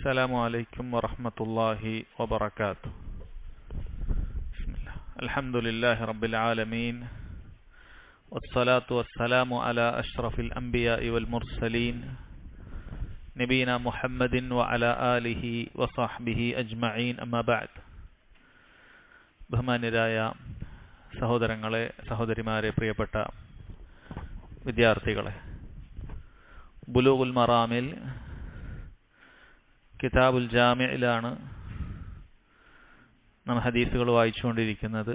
السلام عليكم ورحمة الله وبركاته. بسم الله. الحمد لله رب العالمين والصلاة والسلام على أشرف الأنبياء والمرسلين نبينا محمد وعلى آله وصحبه أجمعين أما بعد. ബഹുമാന്യരായ സഹോദരങ്ങളെ, സഹോദരിമാരെ, പ്രിയപ്പെട്ട വിദ്യാർത്ഥികളെ, ബുലൂഗുൽ മറാമിൽ കിതാബുൽ ജാമിഇലാണ് നാം ഹദീസുകൾ വായിച്ചുകൊണ്ടിരിക്കുന്നത്.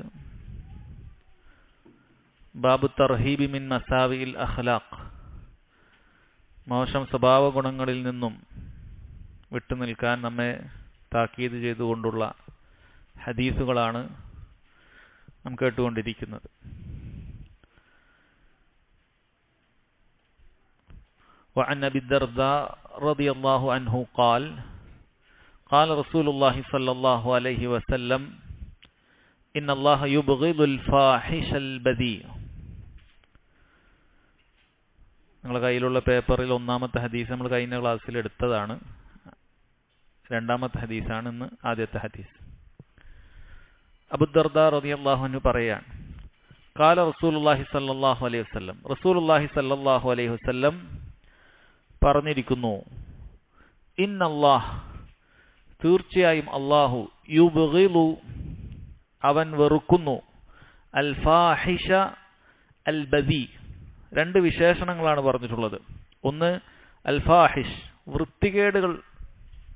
ബാബു തർഹീബി മിൻ മസാവിൽ അഖ്ലാഖ്, മോശം സ്വഭാവ ഗുണങ്ങളിൽ നിന്നും വിട്ടുനിൽക്കാൻ നമ്മെ താക്കീത് ചെയ്തുകൊണ്ടുള്ള ഹദീസുകളാണ് നാം കേട്ടുകൊണ്ടിരിക്കുന്നത്. وعن أبي الدرداء رضي الله عنه قال قال رسول الله صلى الله عليه وسلم إن الله يبغض الفاحش البذيء. നിങ്ങളുടെ കയ്യിലുള്ള പേപ്പറിൽ ഒന്നാമത്തെ ഹദീസ് നമ്മൾ കഴിഞ്ഞ ക്ലാസ്സിൽ എടുത്തതാണ്. രണ്ടാമത്തെ ഹദീസാണ് ഇന്ന് ആദ്യത്തെ ഹദീസ്. അബൂ ദർദാ റളിയല്ലാഹു അൻഹു പറയാണ്, ഖാല റസൂലുള്ളാഹി സ്വല്ലല്ലാഹു അലൈഹി വസല്ലം, റസൂലുള്ളാഹി സ്വല്ലല്ലാഹു അലൈഹി വസല്ലം പറഞ്ഞിരിക്കുന്നു, ഇന്നല്ലാഹ്, തീർച്ചയായും അല്ലാഹു, യുബ്ഗിളു, അവൻ വെറുക്കുന്നു, അൽ ഫാഹിഷ അൽ ബദി. രണ്ട് വിശേഷണങ്ങളാണ് പറഞ്ഞിട്ടുള്ളത്. ഒന്ന് അൽ ഫാഹിഷ്, വൃത്തികേടുകൾ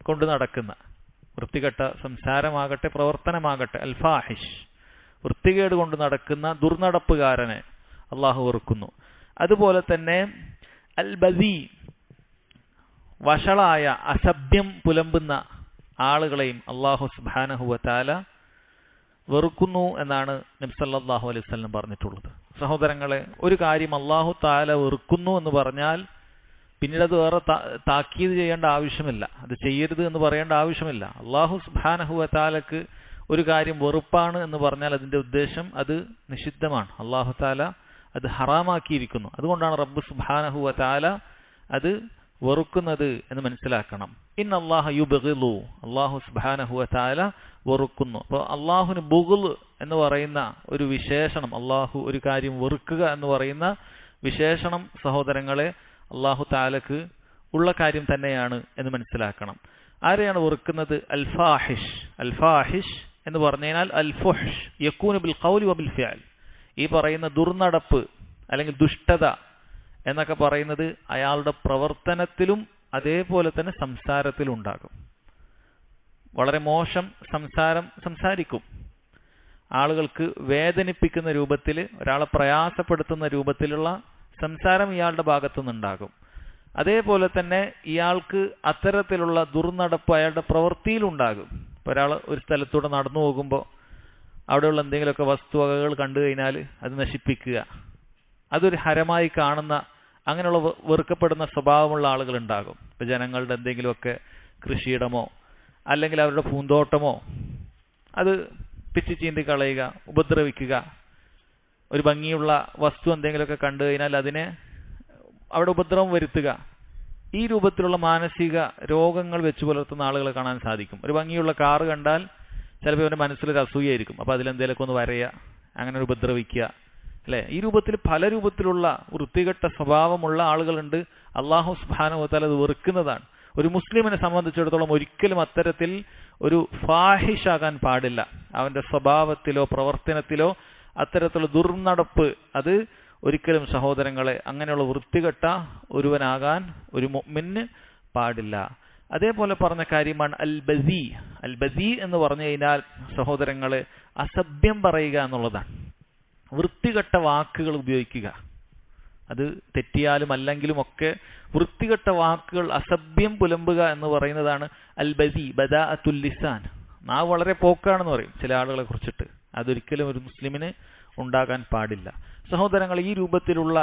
കൊണ്ട് നടക്കുന്ന, വൃത്തികെട്ട സംസാരമാകട്ടെ പ്രവർത്തനമാകട്ടെ, അൽ ഫാഹിഷ്, വൃത്തികേട് കൊണ്ട് നടക്കുന്ന ദുർനടപ്പുകാരനെ അല്ലാഹു വെറുക്കുന്നു. അതുപോലെ തന്നെ അൽ ബദി, വഷളായ അസഭ്യം പുലമ്പുന്ന ആളുകളെയും അല്ലാഹു സുബ്ഹാനഹു വ തആല വെറുക്കുന്നു എന്നാണ് നബി സല്ലല്ലാഹു അലൈഹി വസല്ലം പറഞ്ഞിട്ടുള്ളത്. സഹോദരങ്ങളെ, ഒരു കാര്യം അല്ലാഹു തആല വെറുക്കുന്നു എന്ന് പറഞ്ഞാൽ പിന്നീട് അത് വേറെ താക്കീത് ചെയ്യേണ്ട ആവശ്യമില്ല, അത് ചെയ്യരുത് എന്ന് പറയേണ്ട ആവശ്യമില്ല. അല്ലാഹു സുബ്ഹാനഹു വ തആലക്ക് ഒരു കാര്യം വെറുപ്പാണ് എന്ന് പറഞ്ഞാൽ അതിന്റെ ഉദ്ദേശം അത് നിഷിദ്ധമാണ്, അല്ലാഹു തആല അത് ഹറാമാക്കിയിരിക്കുന്നു. അതുകൊണ്ടാണ് റബ്ബ് സുബ്ഹാനഹു വ തആല അത് വെറുക്കുന്നത് എന്ന് മനസ്സിലാക്കണം. ഇന്നല്ലാഹ യുബ്ഗിളു, അല്ലാഹു സുബ്ഹാനഹു വ തആല വെറുക്കുന്നു. അപ്പോൾ അല്ലാഹുവിന് ബുഗ്ള് എന്ന് പറയുന്ന ഒരു വിശേഷണം, അല്ലാഹു ഒരു കാര്യം വെറുക്കുക എന്ന് പറയുന്ന വിശേഷണം സഹോദരങ്ങളെ അല്ലാഹു തആലക്ക് ഉള്ള കാര്യം തന്നെയാണ് എന്ന് മനസ്സിലാക്കണം. ആരെയാണ് വെറുക്കുന്നത്? അൽ ഫാഹിഷ്. അൽ ഫാഹിഷ് എന്ന് പറഞ്ഞു കഴിഞ്ഞാൽ അൽ ഫുഹ്ഷ് യകൂനു ബിൽ ഖൗലി വബിൽ ഫിഅൽ, ഈ പറയുന്ന ദുർനടപ്പ് അല്ലെങ്കിൽ ദുഷ്ടത എന്നൊക്കെ പറയുന്നത് അയാളുടെ പ്രവർത്തനത്തിലും അതേപോലെ തന്നെ സംസാരത്തിലും ഉണ്ടാകും. വളരെ മോശം സംസാരം സംസാരിക്കും, ആളുകൾക്ക് വേദനിപ്പിക്കുന്ന രൂപത്തിൽ, ഒരാളെ പ്രയാസപ്പെടുത്തുന്ന രൂപത്തിലുള്ള സംസാരം ഇയാളുടെ ഭാഗത്തു നിന്നുണ്ടാകും. അതേപോലെ തന്നെ ഇയാൾക്ക് അത്തരത്തിലുള്ള ദുർനടപ്പ് അയാളുടെ പ്രവൃത്തിയിലുണ്ടാകും. ഇപ്പോൾ ഒരാൾ ഒരു സ്ഥലത്തൂടെ നടന്നു പോകുമ്പോൾ അവിടെയുള്ള എന്തെങ്കിലുമൊക്കെ വസ്തുവകകൾ കണ്ടു കഴിഞ്ഞാൽ അത് നശിപ്പിക്കുക, അതൊരു ഹരമായി കാണുന്ന, അങ്ങനെയുള്ള വെറുക്കപ്പെടുന്ന സ്വഭാവമുള്ള ആളുകൾ ഉണ്ടാകും. ഇപ്പം ജനങ്ങളുടെ എന്തെങ്കിലുമൊക്കെ കൃഷിയിടമോ അല്ലെങ്കിൽ അവരുടെ പൂന്തോട്ടമോ അത് പിച്ചി ചീന്തി കളയുക, ഉപദ്രവിക്കുക, ഒരു ഭംഗിയുള്ള വസ്തു എന്തെങ്കിലുമൊക്കെ കണ്ടു കഴിഞ്ഞാൽ അതിനെ അവിടെ ഉപദ്രവം വരുത്തുക, ഈ രൂപത്തിലുള്ള മാനസിക രോഗങ്ങൾ വെച്ചു പുലർത്തുന്ന ആളുകളെ കാണാൻ സാധിക്കും. ഒരു ഭംഗിയുള്ള കാറ് കണ്ടാൽ ചിലപ്പോൾ അവൻ്റെ മനസ്സിലൊരു അസൂയായിരിക്കും, അപ്പോൾ അതിലെന്തെങ്കിലുമൊക്കെ ഒന്ന് വരയുക, അങ്ങനെ ഒരു ഉപദ്രവിക്കുക, അല്ലെ? ഈ രൂപത്തിൽ പല രൂപത്തിലുള്ള വൃത്തികെട്ട സ്വഭാവമുള്ള ആളുകളുണ്ട്. അല്ലാഹു സുബ്ഹാനഹു വ തആല അത് വെറുക്കുന്നതാണ്. ഒരു മുസ്ലിമിനെ സംബന്ധിച്ചിടത്തോളം ഒരിക്കലും അത്തരത്തിൽ ഒരു ഫാഹിഷാകാൻ പാടില്ല. അവന്റെ സ്വഭാവത്തിലോ പ്രവർത്തനത്തിലോ അത്തരത്തിലുള്ള ദുർനടപ്പ് അത് ഒരിക്കലും സഹോദരങ്ങളെ അങ്ങനെയുള്ള വൃത്തികെട്ട ഒരുവനാകാൻ ഒരു മുഅ്മിന് പാടില്ല. അതേപോലെ പറഞ്ഞ കാര്യമാണ് അൽ ബസി. അൽ ബസി എന്ന് പറഞ്ഞു കഴിഞ്ഞാൽ സഹോദരങ്ങളെ അസഭ്യം പറയുക എന്നുള്ളതാണ്. വൃത്തികെട്ട വാക്കുകൾ ഉപയോഗിക്കുക, അത് തെറ്റിയാലും അല്ലെങ്കിലും ഒക്കെ വൃത്തികെട്ട വാക്കുകൾ, അസഭ്യം പുലമ്പുക എന്ന് പറയുന്നതാണ് അൽ ബസി. ബദാഅത്തുൽ ലിസാൻ, നാവ് വളരെ പോക്കാണെന്ന് പറയും ചില ആളുകളെ കുറിച്ചിട്ട്. അതൊരിക്കലും ഒരു മുസ്ലിമിന് ഉണ്ടാകാൻ പാടില്ല. സഹോദരങ്ങൾ, ഈ രൂപത്തിലുള്ള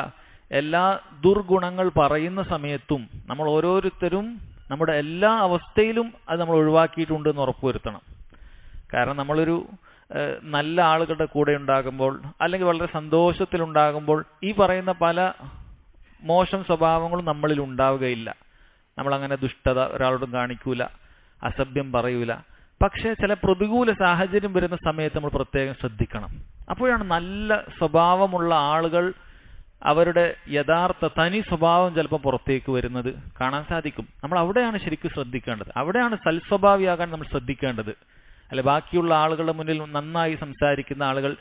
എല്ലാ ദുർഗുണങ്ങൾ പറയുന്ന സമയത്തും നമ്മൾ ഓരോരുത്തരും നമ്മുടെ എല്ലാ അവസ്ഥയിലും അത് നമ്മൾ ഒഴിവാക്കിയിട്ടുണ്ട് എന്ന് ഉറപ്പുവരുത്തണം. കാരണം നമ്മളൊരു നല്ല ആളുകളുടെ കൂടെ ഉണ്ടാകുമ്പോൾ അല്ലെങ്കിൽ വളരെ സന്തോഷത്തിലുണ്ടാകുമ്പോൾ ഈ പറയുന്ന പല മോശം സ്വഭാവങ്ങളും നമ്മളിൽ ഉണ്ടാവുകയില്ല. നമ്മളങ്ങനെ ദുഷ്ടത ഒരാളോടും കാണിക്കൂല, അസഭ്യം പറയൂല. പക്ഷേ ചില പ്രതികൂല സാഹചര്യം വരുന്ന സമയത്ത് നമ്മൾ പ്രത്യേകം ശ്രദ്ധിക്കണം. അപ്പോഴാണ് നല്ല സ്വഭാവമുള്ള ആളുകൾ അവരുടെ യഥാർത്ഥ തനി സ്വഭാവം ചിലപ്പോൾ പുറത്തേക്ക് വരുന്നത് കാണാൻ സാധിക്കും. നമ്മൾ അവിടെയാണ് ശരിക്കും ശ്രദ്ധിക്കേണ്ടത്. അവിടെയാണ് സൽസ്വഭാവിയാകാൻ നമ്മൾ ശ്രദ്ധിക്കേണ്ടത്. അല്ലെ, ബാക്കിയുള്ള ആളുകളുടെ മുന്നിൽ നന്നായി സംസാരിക്കുന്ന ആളുകൾ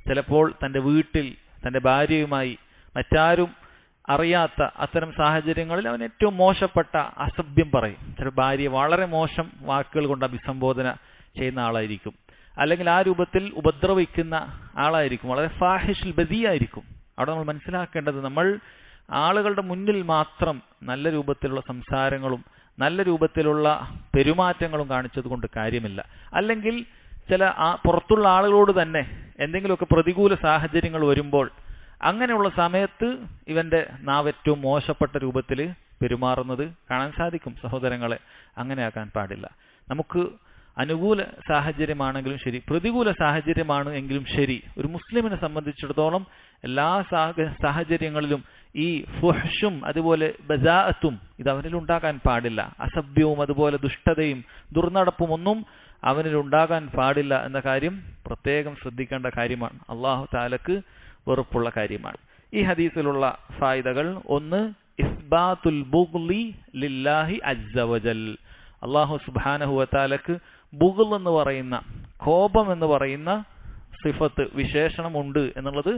ചിലപ്പോൾ തൻ്റെ വീട്ടിൽ തൻ്റെ ഭാര്യയുമായി മറ്റാരും അറിയാത്ത അത്തരം സാഹചര്യങ്ങളിൽ അവൻ ഏറ്റവും മോശപ്പെട്ട അസഭ്യം പറയും. ചില ഭാര്യയെ വളരെ മോശം വാക്കുകൾ കൊണ്ട് അഭിസംബോധന ചെയ്യുന്ന ആളായിരിക്കും, അല്ലെങ്കിൽ ആ രൂപത്തിൽ ഉപദ്രവിക്കുന്ന ആളായിരിക്കും, വളരെ ഫാഹിഷുൽ ബദിയായിരിക്കും. അവിടെ നമ്മൾ മനസ്സിലാക്കേണ്ടത്, നമ്മൾ ആളുകളുടെ മുന്നിൽ മാത്രം നല്ല രൂപത്തിലുള്ള സംസാരങ്ങളും നല്ല രൂപത്തിലുള്ള പെരുമാറ്റങ്ങളും കാണിച്ചത് കൊണ്ട് കാര്യമില്ല. അല്ലെങ്കിൽ ചില പുറത്തുള്ള ആളുകളോട് തന്നെ എന്തെങ്കിലുമൊക്കെ പ്രതികൂല സാഹചര്യങ്ങൾ വരുമ്പോൾ അങ്ങനെയുള്ള സമയത്ത് ഇവന്റെ നാവ് ഏറ്റവും മോശപ്പെട്ട രൂപത്തിൽ പെരുമാറുന്നത് കാണാൻ സാധിക്കും. സഹോദരങ്ങളെ, അങ്ങനെയാക്കാൻ പാടില്ല. നമുക്ക് അനുകൂല സാഹചര്യമാണെങ്കിലും ശരി, പ്രതികൂല സാഹചര്യമാണ് എങ്കിലും ശരി, ഒരു മുസ്ലിമിനെ സംബന്ധിച്ചിടത്തോളം എല്ലാ സാഹചര്യങ്ങളിലും ഈ ഫുഹ്ഷും അതുപോലെ ബദാഅത്തും ഇത് അവനിൽ ഉണ്ടാകാൻ പാടില്ല. അസഭ്യവും അതുപോലെ ദുഷ്ടതയും ദുർനടപ്പും ഒന്നും അവനിൽ ഉണ്ടാകാൻ പാടില്ല എന്ന കാര്യം പ്രത്യേകം ശ്രദ്ധിക്കേണ്ട കാര്യമാണ്. അല്ലാഹു തആലക്ക് വെറുപ്പുള്ള കാര്യമാണ്. ഈ ഹദീസിലുള്ള ഫായിദകൾ: ഒന്ന്, ഇസ്ബാത്തുൽ ബുഗ്ളി ലില്ലാഹി അസ്സ വജൽ. അല്ലാഹു സുബ്ഹാനഹു വ തആലക്ക് ബുഗ്ൾ എന്ന് പറയുന്ന, കോപം എന്ന് പറയുന്ന സിഫത്ത്, വിശേഷണം ഉണ്ട് എന്നുള്ളത്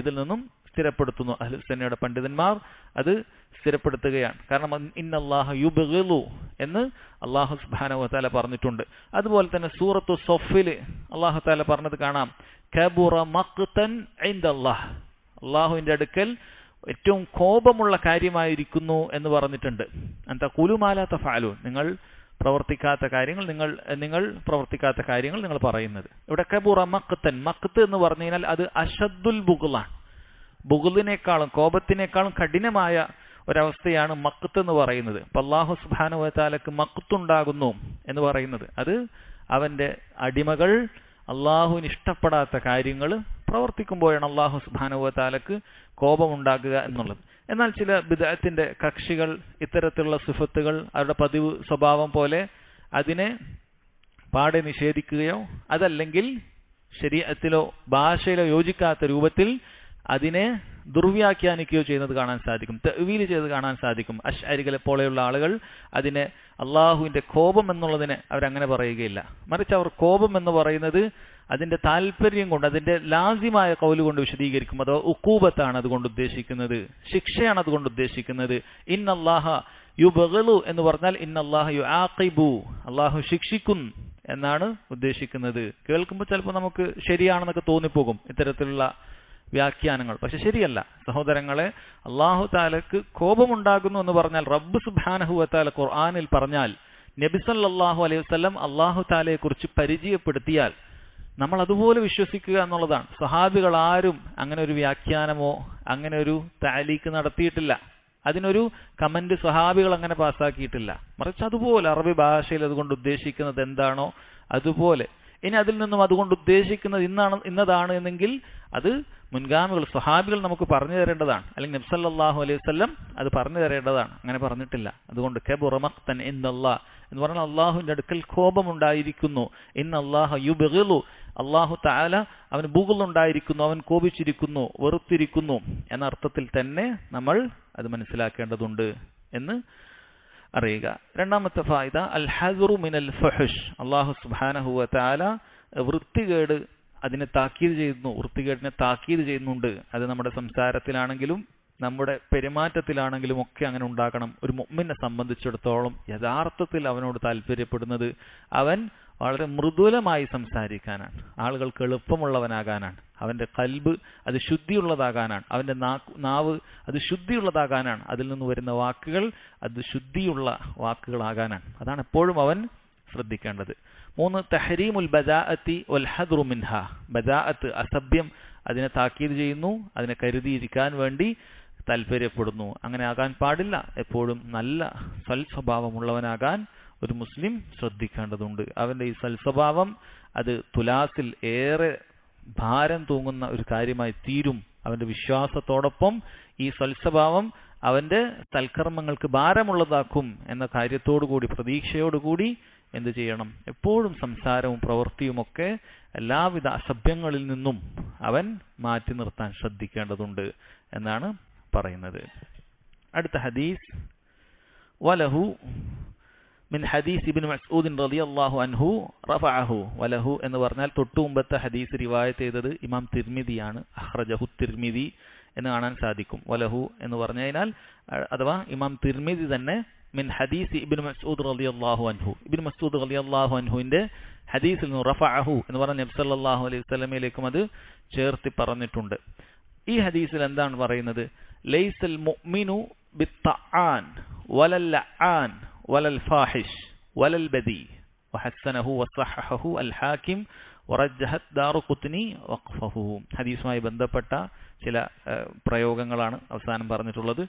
ഇതിൽ നിന്നും സ്ഥിരപ്പെടുത്തുന്നു. അഹ്ലുൽ സുന്നയുടെ പണ്ഡിതന്മാർ അത് സ്ഥിരപ്പെടുത്തുകയാണ്. കാരണം ഇന്നല്ലാഹ യുബ്ഗിളു എന്ന് അല്ലാഹു സുബ്ഹാനഹു വ തആല പറഞ്ഞിട്ടുണ്ട്. അതുപോലെ തന്നെ സൂറത്തു സഫിൽ അല്ലാഹു തആല പറഞ്ഞത് കാണാം, കബുറ മഖ്തൻ ഇൻദല്ലാഹ്, അല്ലാഹുവിന്റെ അടുക്കൽ ഏറ്റവും കോപമുള്ള കാര്യമായിരിക്കുന്നു എന്ന് പറഞ്ഞിട്ടുണ്ട്. അൻത ഖുലു മാ ലാ തഫഅലൂൻ, നിങ്ങൾ പ്രവർത്തിക്കാത്ത കാര്യങ്ങൾ നിങ്ങൾ പറയുന്നത്. ഇവിടെ കബുറ മഖ്തൻ, മഖ്ത് എന്ന് പറഞ്ഞു കഴിഞ്ഞാൽ അത് അശദ്ദുൽ ബുഗ്ളാണ്. ബുഗ്ളിനേക്കാളും കോപത്തിനേക്കാളും കഠിനമായ ഒരവസ്ഥയാണ് മഖ്ത് എന്ന് പറയുന്നത്. അപ്പൊ അല്ലാഹു സുബ്ഹാനഹു വ തആലക്ക് മഖ്തുണ്ടാകുന്നു എന്ന് പറയുന്നത് അത് അവന്റെ അടിമകൾ അള്ളാഹുവിന് ഇഷ്ടപ്പെടാത്ത കാര്യങ്ങൾ പ്രവർത്തിക്കുമ്പോഴാണ് അല്ലാഹു സുബ്ഹാനഹു വ തആലക്ക് കോപമുണ്ടാകുക എന്നുള്ളത്. എന്നാൽ ചില ബിദ്അത്തിന്റെ കക്ഷികൾ ഇത്തരത്തിലുള്ള സിഫത്തുകൾ അവരുടെ പതിവ് സ്വഭാവം പോലെ അതിനെ പാടെ നിഷേധിക്കുകയോ അതല്ലെങ്കിൽ ശരീഅത്തിലോ ഭാഷയിലോ യോജിക്കാത്ത രൂപത്തിൽ അതിനെ ദുർവ്യാഖ്യാനിക്കുകയോ ചെയ്യുന്നത് കാണാൻ സാധിക്കും, തഅ്വീൽ ചെയ്ത് കാണാൻ സാധിക്കും. അശ്അരികളെ പോലെയുള്ള ആളുകൾ അതിനെ അള്ളാഹുവിന്റെ കോപം എന്നുള്ളതിനെ അവരങ്ങനെ പറയുകയില്ല. മറിച്ച് അവർ കോപം എന്ന് പറയുന്നത് അതിന്റെ താല്പര്യം കൊണ്ട്, അതിന്റെ ലാസിമായ ഖൗല് കൊണ്ട് വിശദീകരിക്കും. അതോ ഉഖൂബത്താണ് അതുകൊണ്ട് ഉദ്ദേശിക്കുന്നത്, ശിക്ഷയാണ് അതുകൊണ്ട് ഉദ്ദേശിക്കുന്നത്. ഇന്നല്ലാഹ യുബ്ഗിളു എന്ന് പറഞ്ഞാൽ ഇന്നല്ലാഹ യുആഖിബു, അള്ളാഹു ശിക്ഷിക്കും എന്നാണ് ഉദ്ദേശിക്കുന്നത്. കേൾക്കുമ്പോൾ ചിലപ്പോൾ നമുക്ക് ശരിയാണെന്നൊക്കെ തോന്നിപ്പോകും ഇത്തരത്തിലുള്ള വ്യാഖ്യാനങ്ങൾ. പക്ഷെ ശരിയല്ല സഹോദരങ്ങളെ. അല്ലാഹു തആലക്ക് കോപമുണ്ടാകുന്നു എന്ന് പറഞ്ഞാൽ റബ്ബ് സുബ്ഹാനഹു വ തആല ഖുർആനിൽ പറഞ്ഞാൽ, നബി സല്ലല്ലാഹു അലൈഹി വസല്ലം അല്ലാഹു തആലയെ കുറിച്ച് പരിചയപ്പെടുത്തിയാൽ നമ്മൾ അതുപോലെ വിശ്വസിക്കുക എന്നുള്ളതാണ്. സ്വഹാബികൾ ആരും അങ്ങനെ ഒരു വ്യാഖ്യാനമോ അങ്ങനെ ഒരു തഅലീഖ് നടത്തിയിട്ടില്ല. അതിനൊരു കമന്റ് സ്വഹാബികൾ അങ്ങനെ പാസ്സാക്കിയിട്ടില്ല. മറിച്ച് അതുപോലെ അറബി ഭാഷയിൽ അതുകൊണ്ട് ഉദ്ദേശിക്കുന്നത് എന്താണോ അതുപോലെ. ഇനി അതിൽ നിന്നും അതുകൊണ്ട് ഉദ്ദേശിക്കുന്നത് ഇന്നതാണ് എന്നെങ്കിൽ അത് മുൻഗാമികൾ സ്വഹാബികൾ നമുക്ക് പറഞ്ഞു തരേണ്ടതാണ്, അല്ലെങ്കിൽ നബി സല്ലല്ലാഹു അലൈഹി വസല്ലം അത് പറഞ്ഞു തരേണ്ടതാണ്. അങ്ങനെ പറഞ്ഞിട്ടില്ല. അതുകൊണ്ട് കബുറ മഖ്തൻ ഇൻദല്ലാഹ് എന്ന് പറഞ്ഞാൽ അള്ളാഹുവിന്റെ അടുക്കൽ കോപമുണ്ടായിരിക്കുന്നു. ഇന്നല്ലാഹ യുബ്ഗിളു, അള്ളാഹു തആല അവന് ബുഗ്ളുണ്ടായിരിക്കുന്നു, അവൻ കോപിച്ചിരിക്കുന്നു, വെറുത്തിരിക്കുന്നു എന്ന അർത്ഥത്തിൽ തന്നെ നമ്മൾ അത് മനസ്സിലാക്കേണ്ടതുണ്ട് എന്ന് അറിയുക. രണ്ടാമത്തെ ഫായിദ അൽ ഹസ്റു മിനൽ ഫഹ്ഷ്. അല്ലാഹു സുബ്ഹാനഹു വ തആല വൃത്തികേട് അതിനെ താക്കീത് ചെയ്യുന്നു, വൃത്തികേടിനെ താക്കീത് ചെയ്യുന്നുണ്ട്. അത് നമ്മുടെ സംസാരത്തിലാണെങ്കിലും നമ്മുടെ പെരുമാറ്റത്തിലാണെങ്കിലും ഒക്കെ അങ്ങനെ ഉണ്ടാക്കണം. ഒരു മുഅ്മിനെ സംബന്ധിച്ചിടത്തോളം യഥാർത്ഥത്തിൽ അവനോട് താല്പര്യപ്പെടുന്നത് അവൻ വളരെ മൃദുലമായി സംസാരിക്കാനാണ്, ആളുകൾക്ക് എളുപ്പമുള്ളവനാകാനാണ്, അവന്റെ ഖൽബ് അത് ശുദ്ധിയുള്ളതാകാനാണ്, അവന്റെ നാവ് അത് ശുദ്ധിയുള്ളതാകാനാണ്, അതിൽ നിന്ന് വരുന്ന വാക്കുകൾ അത് ശുദ്ധിയുള്ള വാക്കുകളാകാനാണ്. അതാണ് എപ്പോഴും അവൻ ശ്രദ്ധിക്കേണ്ടത്. 3, തഹരീമുൽ ബദാഅത്തി വൽ ഹദ്റു മിൻഹ. ബദാഅത്ത് അസഭ്യം അതിനെ താക്കീത് ചെയ്യുന്നു, അതിനെ കരുതിയിരിക്കാൻ വേണ്ടി താല്പര്യപ്പെടുന്നു. അങ്ങനെ ആകാൻ പാടില്ല. എപ്പോഴും നല്ല സൽസ്വഭാവമുള്ളവനാകാൻ ഒരു മുസ്ലിം ശ്രദ്ധിക്കേണ്ടതുണ്ട്. അവന്റെ ഈ സൽസ്വഭാവം അത് തുലാസിൽ ഏറെ ഭാരം തൂങ്ങുന്ന ഒരു കാര്യമായി തീരും. അവന്റെ വിശ്വാസത്തോടൊപ്പം ഈ സൽസ്വഭാവം അവന്റെ സൽക്കർമ്മങ്ങൾക്ക് ഭാരമുള്ളതാക്കും എന്ന കാര്യത്തോടുകൂടി, പ്രതീക്ഷയോടുകൂടി എന്ത് ചെയ്യണം? എപ്പോഴും സംസാരവും പ്രവൃത്തിയുമൊക്കെ എല്ലാവിധ അസഭ്യങ്ങളിൽ നിന്നും അവൻ മാറ്റി നിർത്താൻ ശ്രദ്ധിക്കേണ്ടതുണ്ട് എന്നാണ് പറയുന്നത്. അടുത്ത ഹദീസ് വലഹു മിൻ ഹദീസ് ഇബ്നു മസ്ഊദ് റളിയല്ലാഹു അൻഹു റഫഅഹു. വലഹു എന്ന് പറഞ്ഞാൽ തൊട്ടു മുമ്പത്തെ ഹദീസ് റിവായത്ത് ചെയ്തത് ഇമാം തിർമിദിയാണ്. അഖ്റജഹു തിർമിദി എന്ന് കാണാൻ സാധിക്കും. വലഹു എന്ന് പറഞ്ഞാൽ അഥവാ ഇമാം തിർമിദി തന്നെ മിൻ ഹദീസ് ഇബ്നു മസ്ഊദ് റളിയല്ലാഹു അൻഹു, ഇബ്നു മസ്ഊദ് റളിയല്ലാഹു അൻഹുവിന്റെ ഹദീസിൽ നിന്ന് റഫഅഹു എന്ന് പറഞ്ഞ നബി സല്ലല്ലാഹു അലൈഹി വസല്ലമയിലേക്കും അത് ചേർത്തി പറഞ്ഞിട്ടുണ്ട്. ഈ ഹദീസിൽ എന്താണ് പറയുന്നത്? ലൈസൽ മുഅ്മിനു ബിത്തആൻ വലൽ ലആൻ വലൽ ഫാഹിഷ് വലൽ ബദി വഹസനഹു വസഹഹഹു അൽ ഹാക്കിം വറജ്ജഹത് ദാറുഖുത്നി വഖഫഹു. ഹദീസുമായി ബന്ധപ്പെട്ട ചില പ്രയോഗങ്ങളാണ് അവസാനം പറഞ്ഞിട്ടുള്ളത്.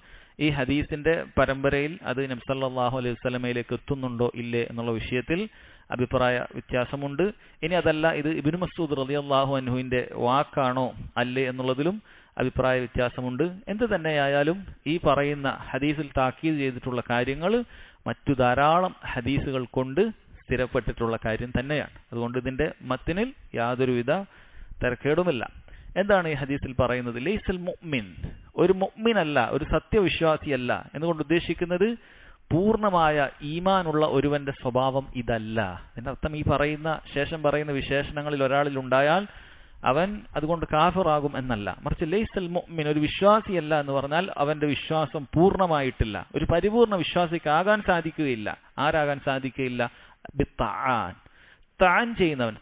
ഈ ഹദീസിന്റെ പരമ്പരയിൽ അത് നബി സല്ലല്ലാഹു അലൈഹി വസല്ലമയിലേക്ക് എത്തുന്നുണ്ടോ ഇല്ലേ എന്നുള്ള വിഷയത്തിൽ അഭിപ്രായ വ്യത്യാസമുണ്ട്. ഇനി അതല്ല ഇത് ഇബ്നു മസ്ഊദ് റളിയല്ലാഹു അൻഹുവിന്റെ വാക്കാണോ അല്ലേ എന്നുള്ളതിലും അഭിപ്രായ വ്യത്യാസമുണ്ട്. എന്ത് തന്നെയായാലും ഈ പറയുന്ന ഹദീസിൽ താക്കീത് ചെയ്തിട്ടുള്ള കാര്യങ്ങൾ മറ്റു ധാരാളം ഹദീസുകൾ കൊണ്ട് സ്ഥിരപ്പെട്ടിട്ടുള്ള കാര്യം തന്നെയാണ്. അതുകൊണ്ട് ഇതിന്റെ മത്തിനിൽ യാതൊരുവിധ തരക്കേടുമില്ല. എന്താണ് ഈ ഹദീസിൽ പറയുന്നത്? ലൈസൽ മുഅ്മിൻ, ഒരു മുഅ്മിനല്ല, ഒരു സത്യവിശ്വാസിയല്ല എന്നുകൊണ്ട് ഉദ്ദേശിക്കുന്നത് പൂർണ്ണമായ ഈമാനുള്ള ഒരുവന്റെ സ്വഭാവം ഇതല്ല. അതിന്റെ അർത്ഥം ഈ പറയുന്ന ശേഷം പറയുന്ന വിശേഷണങ്ങളിൽ ഒരാളിൽ ഉണ്ടായാൽ അവൻ അതുകൊണ്ട് കാഫിറാകും എന്നല്ല. മറിച്ച് ലൈസൽ മുഅ്മിൻ, ഒരു വിശ്വാസിയല്ല എന്ന് പറഞ്ഞാൽ അവന്റെ വിശ്വാസം പൂർണ്ണമായിട്ടില്ല. ഒരു പരിപൂർണ വിശ്വാസിക്കാകാൻ സാധിക്കുകയില്ല. ആരാകാൻ സാധിക്കുകയില്ല? ബിത്തആൻ, തആൻ ചെയ്യുന്നവൻ.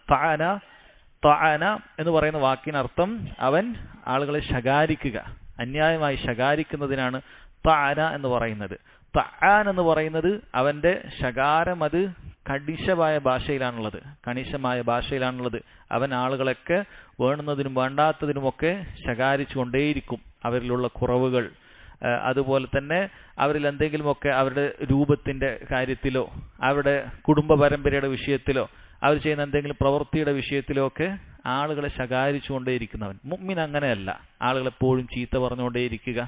തഅന എന്ന് പറയുന്ന വാക്കിനർത്ഥം അവൻ ആളുകളെ ശകാരിക്കുക, അന്യായമായി ശകാരിക്കുന്നതിനാണ് തഅന എന്ന് പറയുന്നത്. തആൻ എന്ന് പറയുന്നത് അവന്റെ ശകാരം അത് കണിശമായ ഭാഷയിലാണുള്ളത്. അവൻ ആളുകളൊക്കെ വേണ്ടുന്നതിനും വേണ്ടാത്തതിനുമൊക്കെ ശകാരിച്ചു കൊണ്ടേയിരിക്കും. അവരിലുള്ള കുറവുകൾ, അതുപോലെ തന്നെ അവരിൽ എന്തെങ്കിലുമൊക്കെ അവരുടെ രൂപത്തിന്റെ കാര്യത്തിലോ അവരുടെ കുടുംബ പരമ്പരയുടെ വിഷയത്തിലോ അവർ ചെയ്യുന്ന എന്തെങ്കിലും പ്രവൃത്തിയുടെ വിഷയത്തിലോ ഒക്കെ ആളുകളെ ശകാരിച്ചു കൊണ്ടേയിരിക്കുന്നവൻ. മുഅ്മിൻ അങ്ങനെയല്ല. ആളുകളെപ്പോഴും ചീത്ത പറഞ്ഞുകൊണ്ടേയിരിക്കുക,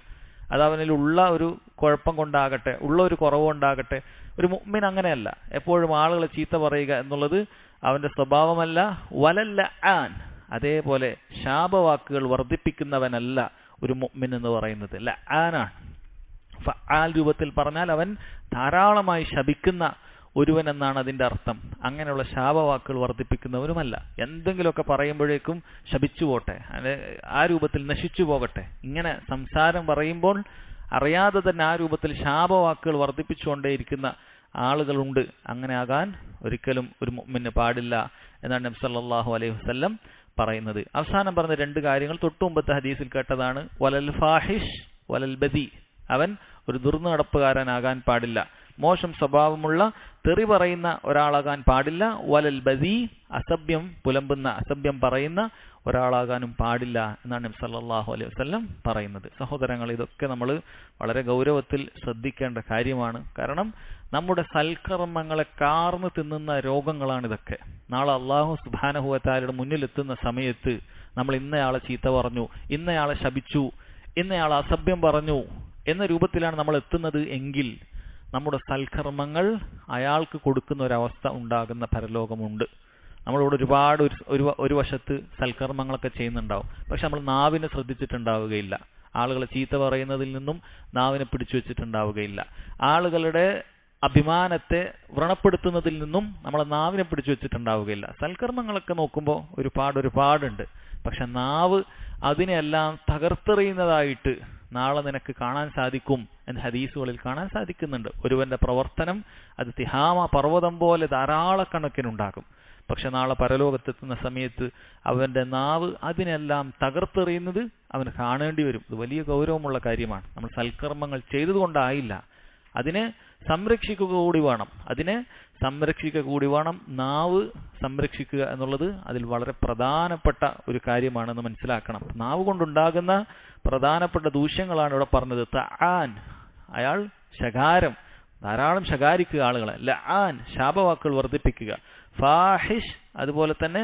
അത് അവനിലുള്ള ഒരു കുഴപ്പം കൊണ്ടാകട്ടെ, ഉള്ള ഒരു കുറവ് കൊണ്ടാകട്ടെ, ഒരു മുഅ്മിൻ അങ്ങനെയല്ല. എപ്പോഴും ആളുകളെ ചീത്ത പറയുക എന്നുള്ളത് അവന്റെ സ്വഭാവമല്ല. വലൽ ലആൻ, അതേപോലെ ശാപവാക്കുകൾ വർദ്ധിപ്പിക്കുന്നവനല്ല ഒരു മുഅ്മിൻ എന്ന് പറയുന്നത്. ലആനാണ്. ഫആൽ രൂപത്തിൽ പറഞ്ഞാൽ അവൻ ധാരാളമായി ശപിക്കുന്ന ഒരുവൻ എന്നാണ് അതിന്റെ അർത്ഥം. അങ്ങനെയുള്ള ശാപവാക്കുകൾ വർദ്ധിപ്പിക്കുന്നവരുമല്ല. എന്തെങ്കിലുമൊക്കെ പറയുമ്പോഴേക്കും ശപിച്ചു പോട്ടെ, ആ രൂപത്തിൽ നശിച്ചു പോകട്ടെ, ഇങ്ങനെ സംസാരം പറയുമ്പോൾ അറിയാതെ തന്നെ ആ രൂപത്തിൽ ശാപവാക്കുകൾ വർദ്ധിപ്പിച്ചുകൊണ്ടേയിരിക്കുന്ന ആളുകളുണ്ട്. അങ്ങനെ ആകാൻ ഒരിക്കലും ഒരു മുഅ്മിന് പാടില്ല എന്നാണ് നബി സല്ലല്ലാഹു അലൈഹി വസല്ലം പറയുന്നത്. അവസാനം പറഞ്ഞ രണ്ട് കാര്യങ്ങൾ തൊട്ടു മുമ്പത്തെ ഹദീസിൽ കേട്ടതാണ്. വലൽ ഫാഹിഷ് വലൽ ബദി, അവൻ ഒരു ദുർനടപ്പുകാരനാകാൻ പാടില്ല, മോശം സ്വഭാവമുള്ള തെറി പറയുന്ന ഒരാളാകാൻ പാടില്ല. വലൽ ബദി, അസഭ്യം പുലമ്പുന്ന, അസഭ്യം പറയുന്ന ഒരാളാകാനും പാടില്ല എന്നാണ് നബി സല്ലല്ലാഹു അലൈഹി വസല്ലം പറയുന്നത്. സഹോദരങ്ങൾ, ഇതൊക്കെ നമ്മൾ വളരെ ഗൗരവത്തിൽ ശ്രദ്ധിക്കേണ്ട കാര്യമാണ്. കാരണം നമ്മുടെ സൽക്കർമ്മങ്ങളെ കാർന്നു തിന്നുന്ന രോഗങ്ങളാണിതൊക്കെ. നാളെ അല്ലാഹു സുബ്ഹാനഹു വ തആലയുടെ മുന്നിലെത്തുന്ന സമയത്ത് നമ്മൾ ഇന്നയാളെ ചീത്ത പറഞ്ഞു, ഇന്നയാളെ ശപിച്ചു, ഇന്നയാളെ അസഭ്യം പറഞ്ഞു എന്ന രൂപത്തിലാണ് നമ്മൾ എത്തുന്നത് എങ്കിൽ നമ്മുടെ സൽക്കർമ്മങ്ങൾ അയാൾക്ക് കൊടുക്കുന്ന ഒരവസ്ഥ ഉണ്ടാകുന്ന പരലോകമുണ്ട്. നമ്മളിവിടെ ഒരുപാട് ഒരു വശത്ത് സൽക്കർമ്മങ്ങളൊക്കെ ചെയ്യുന്നുണ്ടാവും, പക്ഷെ നമ്മൾ നാവിനെ ശ്രദ്ധിച്ചിട്ടുണ്ടാവുകയില്ല. ആളുകളെ ചീത്ത പറയുന്നതിൽ നിന്നും നാവിനെ പിടിച്ചു വെച്ചിട്ടുണ്ടാവുകയില്ല. ആളുകളുടെ അഭിമാനത്തെ വ്രണപ്പെടുത്തുന്നതിൽ നിന്നും നമ്മളെ നാവിനെ പിടിച്ചു വെച്ചിട്ടുണ്ടാവുകയില്ല. സൽക്കർമ്മങ്ങളൊക്കെ നോക്കുമ്പോൾ ഒരുപാടുണ്ട്. പക്ഷെ നാവ് അതിനെല്ലാം തകർത്തെറിയുന്നതായിട്ട് നാളെ നിനക്ക് കാണാൻ സാധിക്കും എന്ന് ഹദീസുകളിൽ കാണാൻ സാധിക്കുന്നുണ്ട്. ഒരുവന്റെ പ്രവർത്തനം അത് തിഹാമ പർവ്വതം പോലെ ധാരാളക്കണക്കിനുണ്ടാകും. പക്ഷെ നാളെ പരലോകത്തെത്തുന്ന സമയത്ത് അവന്റെ നാവ് അതിനെല്ലാം തകർത്തെറിയുന്നത് അവന് കാണേണ്ടി വരും. ഇത് വലിയ ഗൗരവമുള്ള കാര്യമാണ്. നമ്മൾ സൽക്കർമ്മങ്ങൾ ചെയ്തതുകൊണ്ടായില്ല, അതിനെ സംരക്ഷിക്കുക കൂടി വേണം. നാവ് സംരക്ഷിക്കുക എന്നുള്ളത് അതിൽ വളരെ പ്രധാനപ്പെട്ട ഒരു കാര്യമാണെന്ന് മനസ്സിലാക്കണം. നാവ് കൊണ്ടുണ്ടാകുന്ന പ്രധാനപ്പെട്ട ദൂഷ്യങ്ങളാണ് ഇവിടെ പറഞ്ഞത്. തആൻ, അയാൾ ശകാരം, ധാരാളം ശകാരിക്കുക ആളുകളെ. ലആൻ, ശാപവാക്കുകൾ വർദ്ധിപ്പിക്കുക. ഫാഹിഷ്, അതുപോലെ തന്നെ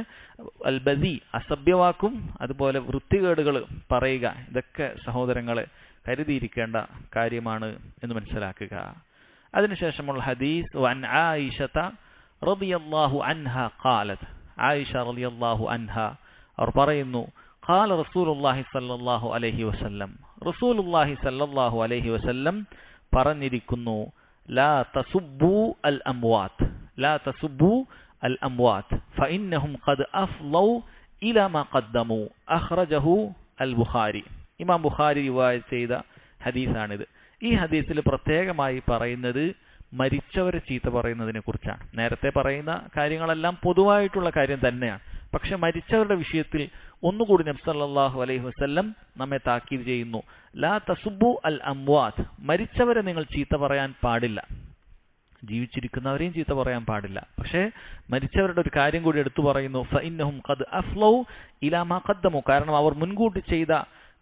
അൽ ബദി, അസഭ്യവാക്കും അതുപോലെ വൃത്തികേടുകൾ പറയുക. ഇതൊക്കെ സഹോദരങ്ങളെ കരുതിയിരിക്കേണ്ട കാര്യമാണ് എന്ന് മനസ്സിലാക്കുക. അതിനുശേഷമുള്ള ഹദീസ്, വൻ ആയിഷത റളിയല്ലാഹു അൻഹ ഖാലത്, ആയിഷ റളിയല്ലാഹു അൻഹ അവർ പറയുന്നു, ഖാല റസൂലുള്ളാഹി സ്വല്ലല്ലാഹു അലൈഹി വസല്ലം, റസൂലുള്ളാഹി സ്വല്ലല്ലാഹു അലൈഹി വസല്ലം പറഞ്ഞിരിക്കുന്നു, ലാ തസുബ്ബു അൽ അംവാത്ത്, ലാ തസുബ്ബു അൽ അംവാത്ത് ഫഇന്നഹും ഖദ് അഫ്ളൗ ഇലാ മാ ഖദ്ദമു, അഖ്റജഹു അൽ ബുഖാരി. ഇമാം ബുഖാരി റിവായത്ത് ചെയ്ത ഹദീസാണിത്. ഈ ഹദീസിൽ പ്രത്യേകമായി പറയുന്നത് മരിച്ചവരെ ചീത്ത പറയുന്നതിനെ കുറിച്ചാണ്. നേരത്തെ പറയുന്ന കാര്യങ്ങളെല്ലാം പൊതുവായിട്ടുള്ള കാര്യം തന്നെയാണ്. പക്ഷെ മരിച്ചവരുടെ വിഷയത്തിൽ ഒന്നുകൂടി നബി സല്ലല്ലാഹു അലൈഹി വസല്ലം നമ്മെ താക്കീത് ചെയ്യുന്നു. ലാ തസുബ്ബു അൽ അംവാത്ത്, മരിച്ചവരെ നിങ്ങൾ ചീത്ത പറയാൻ പാടില്ല. ജീവിച്ചിരിക്കുന്നവരെയും ചീത്ത പറയാൻ പാടില്ല. പക്ഷേ മരിച്ചവരുടെ ഒരു കാര്യം കൂടി എടുത്തു പറയുന്നു, ഫഇന്നഹും ഖദ് അഫ്ളൗ ഇലാ മാ ഖദ്ദമു, കാരണം അവർ മുൻകൂട്ടി ചെയ്ത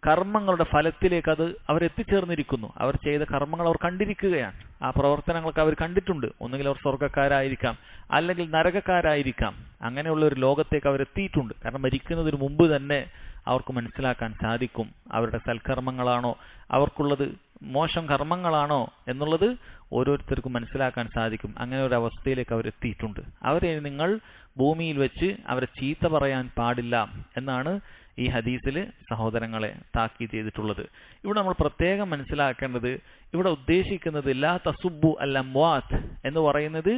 കർമ്മങ്ങളുടെ ഫലത്തിലേക്ക് അത് അവരെത്തിച്ചേർന്നിരിക്കുന്നു. അവർ ചെയ്ത കർമ്മങ്ങൾ അവർ കണ്ടിരിക്കുകയാണ്. ആ പ്രവർത്തനങ്ങളൊക്കെ അവർ കണ്ടിട്ടുണ്ട്. ഒന്നുകിൽ അവർ സ്വർഗ്ഗക്കാരായിരിക്കാം, അല്ലെങ്കിൽ നരകക്കാരായിരിക്കാം. അങ്ങനെയുള്ള ഒരു ലോകത്തേക്ക് അവരെത്തിയിട്ടുണ്ട്. കാരണം മരിക്കുന്നതിന് മുമ്പ് തന്നെ അവർക്ക് മനസ്സിലാക്കാൻ സാധിക്കും അവരുടെ സൽക്കർമ്മങ്ങളാണോ അവർക്കുള്ളത് മോശം കർമ്മങ്ങളാണോ എന്നുള്ളത് ഓരോരുത്തർക്കും മനസ്സിലാക്കാൻ സാധിക്കും. അങ്ങനെ ഒരു അവസ്ഥയിലേക്ക് അവരെത്തിയിട്ടുണ്ട്. അവരെ നിങ്ങൾ ഭൂമിയിൽ വെച്ച് അവരെ ചീത്ത പറയാൻ പാടില്ല എന്നാണ് ഈ ഹദീസിൽ സഹോദരങ്ങളെ താക്കീത് ചെയ്തിട്ടുള്ളത്. ഇവിടെ നമ്മൾ പ്രത്യേകം മനസ്സിലാക്കേണ്ടത്, ഇവിടെ ഉദ്ദേശിക്കുന്നത് ലാ തസുബ്ബു അൽ അംവാത്ത് എന്ന് പറയുന്നത്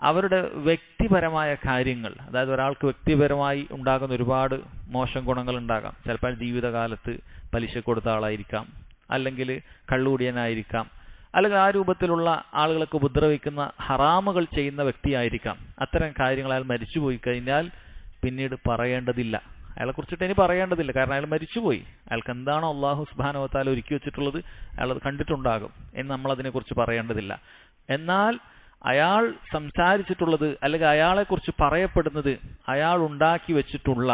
അവരുടെ വ്യക്തിപരമായ കാര്യങ്ങൾ, അതായത് ഒരാൾക്ക് വ്യക്തിപരമായി ഉണ്ടാകുന്ന ഒരുപാട് മോശം ഗുണങ്ങൾ ഉണ്ടാകാം. ചിലപ്പോൾ ജീവിതകാലത്ത് പലിശ കൊടുത്ത ആളായിരിക്കാം, അല്ലെങ്കിൽ കള്ളുകൂടിയനായിരിക്കാം, അല്ലെങ്കിൽ ആ രൂപത്തിലുള്ള ആളുകളൊക്കെ ഉപദ്രവിക്കുന്ന ഹറാമുകൾ ചെയ്യുന്ന വ്യക്തിയായിരിക്കാം. അത്തരം കാര്യങ്ങൾ അയാൾ മരിച്ചുപോയി കഴിഞ്ഞാൽ പിന്നീട് പറയേണ്ടതില്ല. അയാളെക്കുറിച്ചിട്ട് ഇനി പറയേണ്ടതില്ല. കാരണം അയാൾ മരിച്ചുപോയി. അയാൾക്ക് എന്താണോ അള്ളാഹു സുബ്ഹാനഹു വ തആല ഒരുക്കി വെച്ചിട്ടുള്ളത് അയാൾ അത് കണ്ടിട്ടുണ്ടാകും എന്ന് നമ്മൾ അതിനെക്കുറിച്ച് പറയേണ്ടതില്ല. എന്നാൽ അയാൾ സംസാരിച്ചിട്ടുള്ളത് അല്ലെങ്കിൽ അയാളെക്കുറിച്ച് പറയപ്പെടുന്നത് അയാൾ ഉണ്ടാക്കി വെച്ചിട്ടുള്ള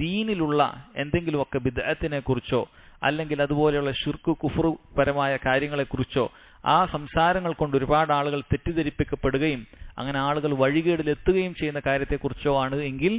ദീനിലുള്ള എന്തെങ്കിലുമൊക്കെ ബിദ്അത്തിനെ കുറിച്ചോ അല്ലെങ്കിൽ അതുപോലെയുള്ള ശിർക്ക് കുഫ്ർ പരമായ കാര്യങ്ങളെക്കുറിച്ചോ ആ സംസാരങ്ങൾ കൊണ്ട് ഒരുപാട് ആളുകൾ തെറ്റിദ്ധരിപ്പിക്കപ്പെടുകയും അങ്ങനെ ആളുകൾ വഴികേടിലെത്തുകയും ചെയ്യുന്ന കാര്യത്തെക്കുറിച്ചോ ആണ് എങ്കിൽ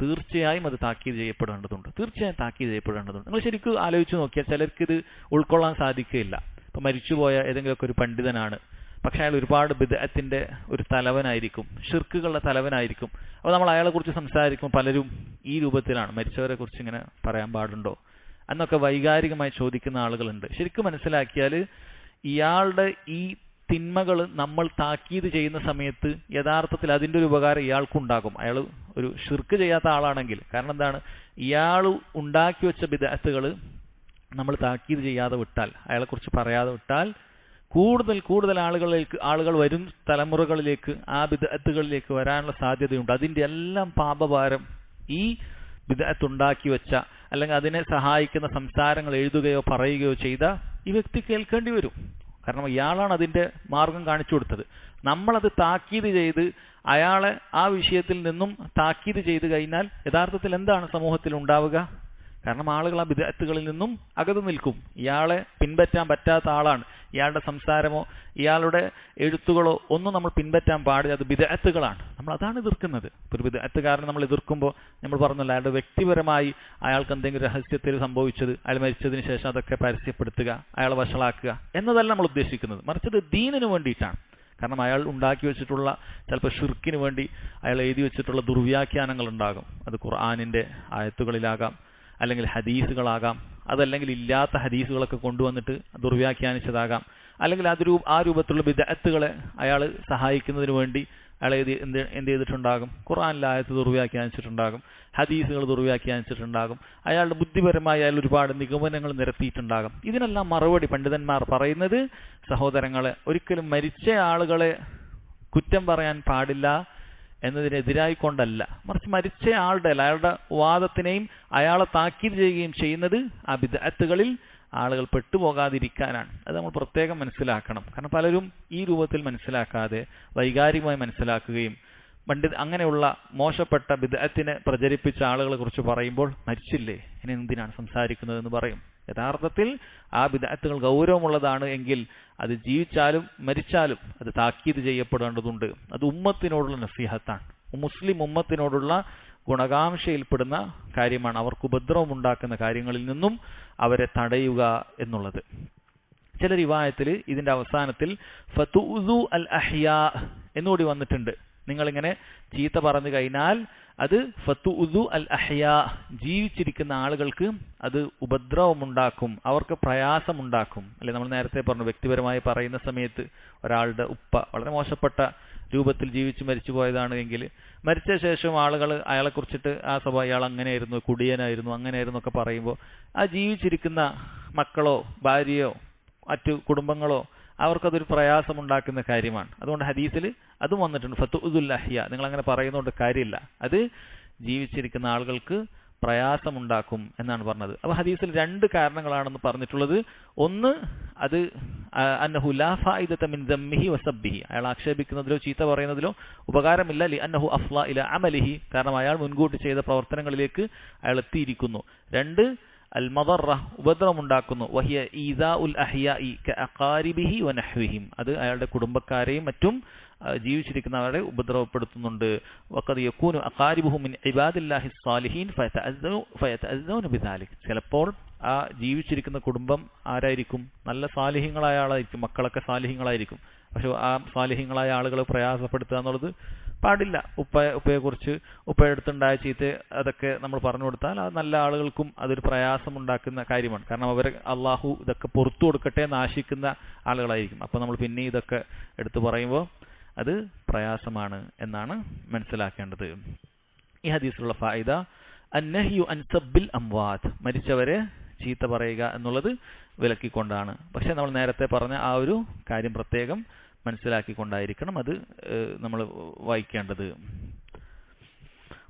തീർച്ചയായും അത് താക്കീത് ചെയ്യപ്പെടേണ്ടതുണ്ട്. തീർച്ചയായും താക്കീത് ചെയ്യപ്പെടേണ്ടതുണ്ട്. നിങ്ങൾ ശരിക്കും ആലോചിച്ച് നോക്കിയാൽ ചിലർക്കിത് ഉൾക്കൊള്ളാൻ സാധിക്കുകയില്ല. ഇപ്പം മരിച്ചുപോയ ഏതെങ്കിലുമൊക്കെ ഒരു പണ്ഡിതനാണ്, പക്ഷെ അയാൾ ഒരുപാട് ബിദ്അത്തിന്റെ ഒരു തലവനായിരിക്കും, ഷിർക്കുകളുടെ തലവനായിരിക്കും. അപ്പോൾ നമ്മൾ അയാളെക്കുറിച്ച് സംസാരിക്കുമ്പോൾ പലരും ഈ രൂപത്തിലാണ്, മരിച്ചവരെ കുറിച്ച് ഇങ്ങനെ പറയാൻ പാടുണ്ടോ എന്നൊക്കെ വൈകാരികമായി ചോദിക്കുന്ന ആളുകളുണ്ട്. ശരിക്കും മനസ്സിലാക്കിയാൽ ഇയാളുടെ ഈ തിന്മകൾ നമ്മൾ താക്കീത് ചെയ്യുന്ന സമയത്ത് യഥാർത്ഥത്തിൽ അതിൻ്റെ ഒരു ഉപകാരം ഇയാൾക്കുണ്ടാകും. അയാൾ ഒരു ഷിർക്ക് ചെയ്യാത്ത ആളാണെങ്കിൽ. കാരണം എന്താണ്, ഇയാൾ ഉണ്ടാക്കി വെച്ച ബിദ്അത്തുകൾ നമ്മൾ താക്കീത് ചെയ്യാതെ വിട്ടാൽ, അയാളെക്കുറിച്ച് പറയാതെ വിട്ടാൽ കൂടുതൽ ആളുകൾ വരും തലമുറകളിലേക്ക് ആ ബിദ്അത്തുകളിലേക്ക് വരാനുള്ള സാധ്യതയുണ്ട്. അതിൻ്റെ എല്ലാം പാപഭാരം ഈ ബിദ്അത്ത് ഉണ്ടാക്കി വെച്ച അല്ലെങ്കിൽ അതിനെ സഹായിക്കുന്ന സംസാരങ്ങൾ എഴുതുകയോ പറയുകയോ ചെയ്ത ഈ വ്യക്തി കേൾക്കേണ്ടി വരും. കാരണം ഇയാളാണ് അതിൻ്റെ മാർഗം കാണിച്ചു കൊടുത്തത്. നമ്മളത് താക്കീത് ചെയ്ത് അയാളെ ആ വിഷയത്തിൽ നിന്നും താക്കീത് ചെയ്ത് കഴിഞ്ഞാൽ യഥാർത്ഥത്തിൽ എന്താണ് സമൂഹത്തിൽ ഉണ്ടാവുക? കാരണം ആളുകൾ ആ ബിദ്അത്തുകളിൽ നിന്നും അകന്നു നിൽക്കും. ഇയാളെ പിൻപറ്റാൻ പറ്റാത്ത ആളാണ്. ഇയാളുടെ സംസാരമോ ഇയാളുടെ എഴുത്തുകളോ ഒന്നും നമ്മൾ പിൻപറ്റാൻ പാടില്ല. അത് ബിദ്അത്തുകളാണ്. നമ്മൾ അതാണ് എതിർക്കുന്നത്. ഒരു ബിദ്അത്തുകാരനെ നമ്മൾ എതിർക്കുമ്പോൾ നമ്മൾ പറഞ്ഞല്ലോ, അയാളുടെ വ്യക്തിപരമായി അയാൾക്ക് എന്തെങ്കിലും രഹസ്യത്തിൽ സംഭവിച്ചത്, അയാൾ മരിച്ചതിന് ശേഷം അതൊക്കെ പരസ്യപ്പെടുത്തുക, അയാളെ വഷളാക്കുക എന്നതല്ല നമ്മൾ ഉദ്ദേശിക്കുന്നത്. മറിച്ചത് ദീനിന് വേണ്ടിയിട്ടാണ്. കാരണം അയാൾ ഉണ്ടാക്കി വെച്ചിട്ടുള്ള ചിലപ്പോൾ ഷിർക്കിന് വേണ്ടി അയാൾ എഴുതി വെച്ചിട്ടുള്ള ദുർവ്യാഖ്യാനങ്ങൾ ഉണ്ടാകും. അത് ഖുർആനിൻ്റെ ആയത്തുകളിലാകാം, അല്ലെങ്കിൽ ഹദീസുകളാകാം, അതല്ലെങ്കിൽ ഇല്ലാത്ത ഹദീസുകളൊക്കെ കൊണ്ടുവന്നിട്ട് ദുർവ്യാഖ്യാനിച്ചതാകാം, അല്ലെങ്കിൽ ആ രൂപത്തിലുള്ള ബിദ്അത്തുകളെ അയാൾ സഹായിക്കുന്നതിന് വേണ്ടി അയാൾ എന്ത് ചെയ്തിട്ടുണ്ടാകും? ഖുർആനിലെ ആയത്ത് ദുർവ്യാഖ്യാനിച്ചിട്ടുണ്ടാകും, ഹദീസുകൾ ദുർവ്യാഖ്യാനിച്ചിട്ടുണ്ടാകും, അയാളുടെ ബുദ്ധിപരമായി അയാൾ ഒരുപാട് നിഗമനങ്ങൾ നിരത്തിയിട്ടുണ്ടാകും. ഇതിനെല്ലാം മറുപടി പണ്ഡിതന്മാർ പറയുന്നത്, സഹോദരങ്ങളെ, ഒരിക്കലും മരിച്ച ആളുകളെ കുറ്റം പറയാൻ പാടില്ല എന്നതിനെതിരായി കൊണ്ടല്ല, മറിച്ച് മരിച്ച അയാളുടെ വാദത്തിനെയും അയാളെ താക്കീത് ചെയ്യുകയും ചെയ്യുന്നത് ആ ബിദ്അത്തുകളിൽ ആളുകൾ പെട്ടുപോകാതിരിക്കാനാണ്. അത് നമ്മൾ പ്രത്യേകം മനസ്സിലാക്കണം. കാരണം പലരും ഈ രൂപത്തിൽ മനസ്സിലാക്കാതെ വൈകാരികമായി മനസ്സിലാക്കുകയും അങ്ങനെയുള്ള മോശപ്പെട്ട ബിദ്അത്തിനെ പ്രചരിപ്പിച്ച ആളുകളെ കുറിച്ച് പറയുമ്പോൾ മരിച്ചില്ലേ, ഇനി എന്തിനാണ് സംസാരിക്കുന്നതെന്ന് പറയും. യഥാർത്ഥത്തിൽ ആ ബിദ്അത്തുകൾ ഗൗരവമുള്ളതാണ് എങ്കിൽ അത് ജീവിച്ചാലും മരിച്ചാലും അത് താക്കീത് ചെയ്യപ്പെടേണ്ടതുണ്ട്. അത് ഉമ്മത്തിനോടുള്ള നസീഹത്താണ്, മുസ്ലിം ഉമ്മത്തിനോടുള്ള ഗുണകാംക്ഷയിൽപ്പെടുന്ന കാര്യമാണ്. അവർക്ക് ഉപദ്രവം ഉണ്ടാക്കുന്ന കാര്യങ്ങളിൽ നിന്നും അവരെ തടയുക എന്നുള്ളത്. ചില റിവായത്തിൽ ഇതിന്റെ അവസാനത്തിൽ ഫതുഉദു അൽ അഹ്യാ എന്നുകൂടി വന്നിട്ടുണ്ട്. നിങ്ങളിങ്ങനെ ചീത്ത പറഞ്ഞു കഴിഞ്ഞാൽ അത് ഫതുഉദു അൽ അഹ്യാ, ജീവിച്ചിരിക്കുന്ന ആളുകൾക്ക് അത് ഉപദ്രവമുണ്ടാക്കും, അവർക്ക് പ്രയാസമുണ്ടാക്കും. അല്ലെ, നമ്മൾ നേരത്തെ പറഞ്ഞു വ്യക്തിപരമായി പറയുന്ന സമയത്ത് ഒരാളുടെ ഉപ്പ വളരെ മോശപ്പെട്ട രൂപത്തിൽ ജീവിച്ച് മരിച്ചു പോയതാണ് എങ്കിൽ മരിച്ച ശേഷം ആളുകൾ അയാളെ കുറിച്ചിട്ട് ആ സ്വഭാവം അയാൾ അങ്ങനെയായിരുന്നു, കുടിയനായിരുന്നു, അങ്ങനെയായിരുന്നു ഒക്കെ പറയുമ്പോൾ ആ ജീവിച്ചിരിക്കുന്ന മക്കളോ ഭാര്യയോ മറ്റു കുടുംബങ്ങളോ അവർക്കതൊരു പ്രയാസമുണ്ടാക്കുന്ന കാര്യമാണ്. അതുകൊണ്ട് ഹദീസിൽ അതും വന്നിട്ടുണ്ട്, ഫതുഉദുൽ അഹ്യ, നിങ്ങൾ അങ്ങനെ പറയുന്നതുകൊണ്ട് കാര്യമില്ല, അത് ജീവിച്ചിരിക്കുന്ന ആളുകൾക്ക് പ്രയാസമുണ്ടാക്കും എന്നാണ് പറഞ്ഞത്. അപ്പോൾ ഹദീസിൽ രണ്ട് കാരണങ്ങളാണെന്ന് പറഞ്ഞിട്ടുള്ളത്. ഒന്ന്, അത് അന്നഹു ലാ ഫായിദത മിൻ ദമ്മിഹി വസബ്ബിഹി, അയാൾ ആക്ഷേപിക്കുന്നതിലോ ചീത്ത പറയുന്നതിലോ ഉപകാരമില്ല. ലി അന്നഹു അഫ്ള ഇല അമലിഹി, കാരണം അയാൾ മുൻകൂട്ടി ചെയ്ത പ്രവർത്തനങ്ങളിലേക്ക് അയാൾ എത്തിയിരിക്കുന്നു. രണ്ട്, അൽ മദറ, ഉപദ്രവമുണ്ടാക്കുന്നു. വഹിയ ഈദാഉൽ അഹ്യാഇ കഅഖാരിബിഹി വനഹ്വിഹിം, അത് അയാളുടെ കുടുംബക്കാരെയും മറ്റും ജീവിച്ചിരിക്കുന്നവരെ ഉപദ്രവപ്പെടുത്തുന്നുണ്ട്. വഖദ് യകൂനു അഖാരിബുഹു മിൻ ഇബാദില്ലാഹി സ്സാലിഹീൻ ഫയതഅസ്സൗന ബിദാലിക്, ചിലപ്പോൾ ആ ജീവിച്ചിരിക്കുന്ന കുടുംബം ആരായിരിക്കും? നല്ല സാലിഹ്യങ്ങളായ ആളായിരിക്കും, മക്കളൊക്കെ സാലിഹ്യങ്ങളായിരിക്കും. പക്ഷെ ആ സാലിഹ്യങ്ങളായ ആളുകളെ പ്രയാസപ്പെടുത്തുക എന്നുള്ളത് പാടില്ല. ഉപ്പയെക്കുറിച്ച് ഉപ്പയെടുത്തുണ്ടായ ചീത്ത അതൊക്കെ നമ്മൾ പറഞ്ഞു കൊടുത്താൽ അത് നല്ല ആളുകൾക്കും അതൊരു പ്രയാസമുണ്ടാക്കുന്ന കാര്യമാണ്. കാരണം അവർ അള്ളാഹു ഇതൊക്കെ പുറത്തു കൊടുക്കട്ടെ എന്ന് ആശിക്കുന്ന ആളുകളായിരിക്കും. അപ്പോൾ നമ്മൾ പിന്നെ ഇതൊക്കെ എടുത്തു പറയുമ്പോൾ അത് പ്രയാസമാണ് എന്നാണ് മനസ്സിലാക്കേണ്ടത്. ഈ ഹദീസിലുള്ള ഫായിദ അന്നഹ്യു അൻ സബ്ബിൽ അംവാത്, മരിച്ചവരെ ചീത്ത പറയുക എന്നുള്ളത് വിലക്കിക്കൊണ്ടാണ്. പക്ഷെ നമ്മൾ നേരത്തെ പറഞ്ഞ ആ ഒരു കാര്യം പ്രത്യേകം മനസ്സിലാക്കിക്കൊണ്ടായിരിക്കണം അത് നമ്മൾ വായിക്കേണ്ടത്.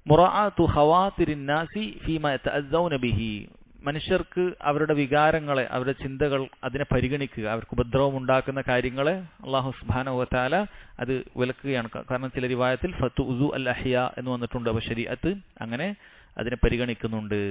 മുറാഅതു ഖവാതിരിൻ നാസി ഫീമാ യതഅസ്സൗന ബിഹി, മനുഷ്യർക്ക് അവരുടെ വികാരങ്ങളെ, അവരുടെ ചിന്തകൾ അതിനെ പരിഗണിക്കുക, അവർക്ക് ഉപദ്രവം ഉണ്ടാക്കുന്ന കാര്യങ്ങളെ അല്ലാഹു സുബ്ഹാനഹു വ തആല അത് വിലക്കുകയാണ്. കാരണം ചില റിവായത്തിൽ ഫതുഉദു അൽ അഹ്യാ എന്ന് വന്നിട്ടുണ്ട്. അപ്പോൾ ശരീഅത്ത് അങ്ങനെ അതിനെ പരിഗണിക്കുന്നുണ്ട്.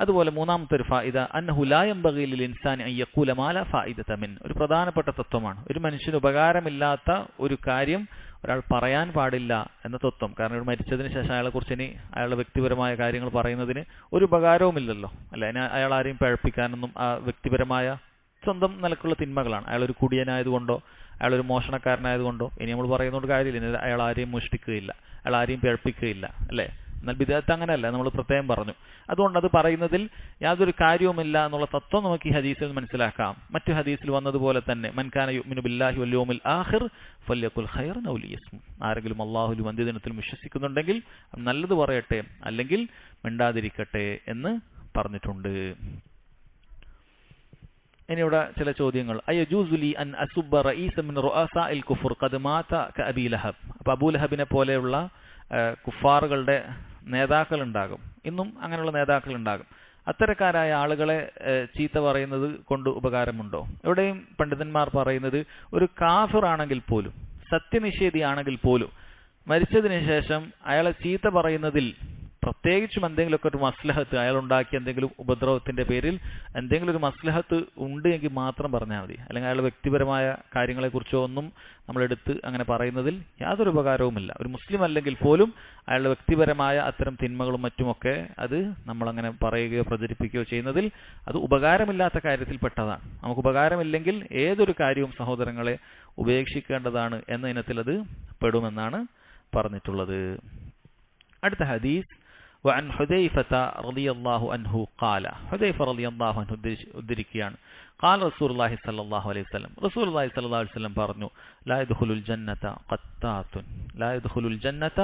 അതുപോലെ മൂന്നാമത്തെ ഒരു ഫായിദ അന്നഹു ലാ യംബഗി ലിൽ ഇൻസാനി അൻ യഖൂല മാ ലാ ഫായിദത മിൻ, ഒരു പ്രധാനപ്പെട്ട തത്വമാണ്. ഒരു മനുഷ്യന് ഉപകാരമില്ലാത്ത ഒരു കാര്യം ഒരാൾ പറയാൻ പാടില്ല എന്ന തത്വം. കാരണം ഒരു മരിച്ചതിന് ശേഷം അയാളെ കുറിച്ച് ഇനി അയാളുടെ വ്യക്തിപരമായ കാര്യങ്ങൾ പറയുന്നതിന് ഒരു ഉപകാരവുമില്ലല്ലോ, അല്ലെ. അയാൾ ആരെയും പഴപ്പിക്കാനൊന്നും, ആ വ്യക്തിപരമായ സ്വന്തം നിലക്കുള്ള തിന്മകളാണ്. അയാളൊരു കുടിയനായതുകൊണ്ടോ അയാളൊരു മോഷണക്കാരനായതുകൊണ്ടോ ഇനി നമ്മൾ പറയുന്നതുകൊണ്ട് കാര്യമില്ല. അയാൾ ആരെയും മോഷ്ടിക്കുകയില്ല, അയാൾ ആരെയും പഴപ്പിക്കുകയില്ല, അല്ലേ. എന്നാൽ ബിദ്അത്ത് അങ്ങനെയല്ല, നമ്മൾ പ്രത്യേകം പറഞ്ഞു. അതുകൊണ്ട് അത് പറയുന്നതിൽ യാതൊരു കാര്യവുമില്ല എന്നുള്ള തത്വം നമുക്ക് ഈ ഹദീസിൽ മനസ്സിലാക്കാം. മറ്റു ഹദീസിൽ വന്നതുപോലെ തന്നെ മൻ കാന യുഅ്മിനു ബില്ലാഹി വൽ യൗമിൽ ആഖിർ ഫല്യഖുൽ ഖൈറൻ ഔ ലിയസ്മുത്, ആരെങ്കിലും അല്ലാഹുവിലും അന്ത്യദിനത്തിലും വിശ്വസിക്കുന്നുണ്ടെങ്കിൽ നല്ലത് പറയട്ടെ, അല്ലെങ്കിൽ മിണ്ടാതിരിക്കട്ടെ എന്ന് പറഞ്ഞിട്ടുണ്ട്. ഇനിയുടെ ചില ചോദ്യങ്ങൾ. അയജൂസു ലി അൻ അസുബ്ബ റഈസ മിൻ റുഅസാഇൽ കുഫർ ഖദ് മാത കഅബി ലഹബ്, അപ്പോൾ അബൂ ലഹബിനെ പോലെയുള്ള കുഫാറുകളുടെ നേതാക്കൾ ഉണ്ടാകും, ഇന്നും അങ്ങനെയുള്ള നേതാക്കൾ ഉണ്ടാകും. അത്തരക്കാരായ ആളുകളെ ചീത്ത പറയുന്നത് കൊണ്ട് ഉപകാരമുണ്ടോ? എവിടെയും പണ്ഡിതന്മാർ പറയുന്നത് ഒരു കാഫിർ ആണെങ്കിൽ പോലും, സത്യനിഷേധിയാണെങ്കിൽ പോലും മരിച്ചതിന് ശേഷം അയാളെ ചീത്ത പറയുന്നതിൽ പ്രത്യേകിച്ചും എന്തെങ്കിലുമൊക്കെ ഒരു മസ്ലഹത്ത്, അയാൾ ഉണ്ടാക്കിയ എന്തെങ്കിലും ഉപദ്രവത്തിന്റെ പേരിൽ എന്തെങ്കിലും ഒരു മസ്ലഹത്ത് ഉണ്ട് എങ്കിൽ മാത്രം പറഞ്ഞാൽ മതി. അല്ലെങ്കിൽ അയാളുടെ വ്യക്തിപരമായ കാര്യങ്ങളെക്കുറിച്ചോ ഒന്നും നമ്മളെടുത്ത് അങ്ങനെ പറയുന്നതിൽ യാതൊരു ഉപകാരവുമില്ല. ഒരു മുസ്ലിം അല്ലെങ്കിൽ പോലും അയാളുടെ വ്യക്തിപരമായ അത്തരം തിന്മകളും മറ്റുമൊക്കെ അത് നമ്മളങ്ങനെ പറയുകയോ പ്രചരിപ്പിക്കുകയോ ചെയ്യുന്നതിൽ അത് ഉപകാരമില്ലാത്ത കാര്യത്തിൽപ്പെട്ടതാണ്. നമുക്ക് ഉപകാരമില്ലെങ്കിൽ ഏതൊരു കാര്യവും സഹോദരങ്ങളെ ഉപേക്ഷിക്കേണ്ടതാണ് എന്ന ഇനത്തിൽ അത് പെടുമെന്നാണ് പറഞ്ഞിട്ടുള്ളത്. അടുത്ത ഹദീസ് وعن حذيفة رضي الله عنه قال, حذيفة رضي الله عنه ഉദ്ധരിക്കുകയാണ്, قال رسول الله صلى الله عليه وسلم, رسول الله صلى الله عليه وسلم പറഞ്ഞു, لا يدخل الجنة قطات, لا يدخل الجنة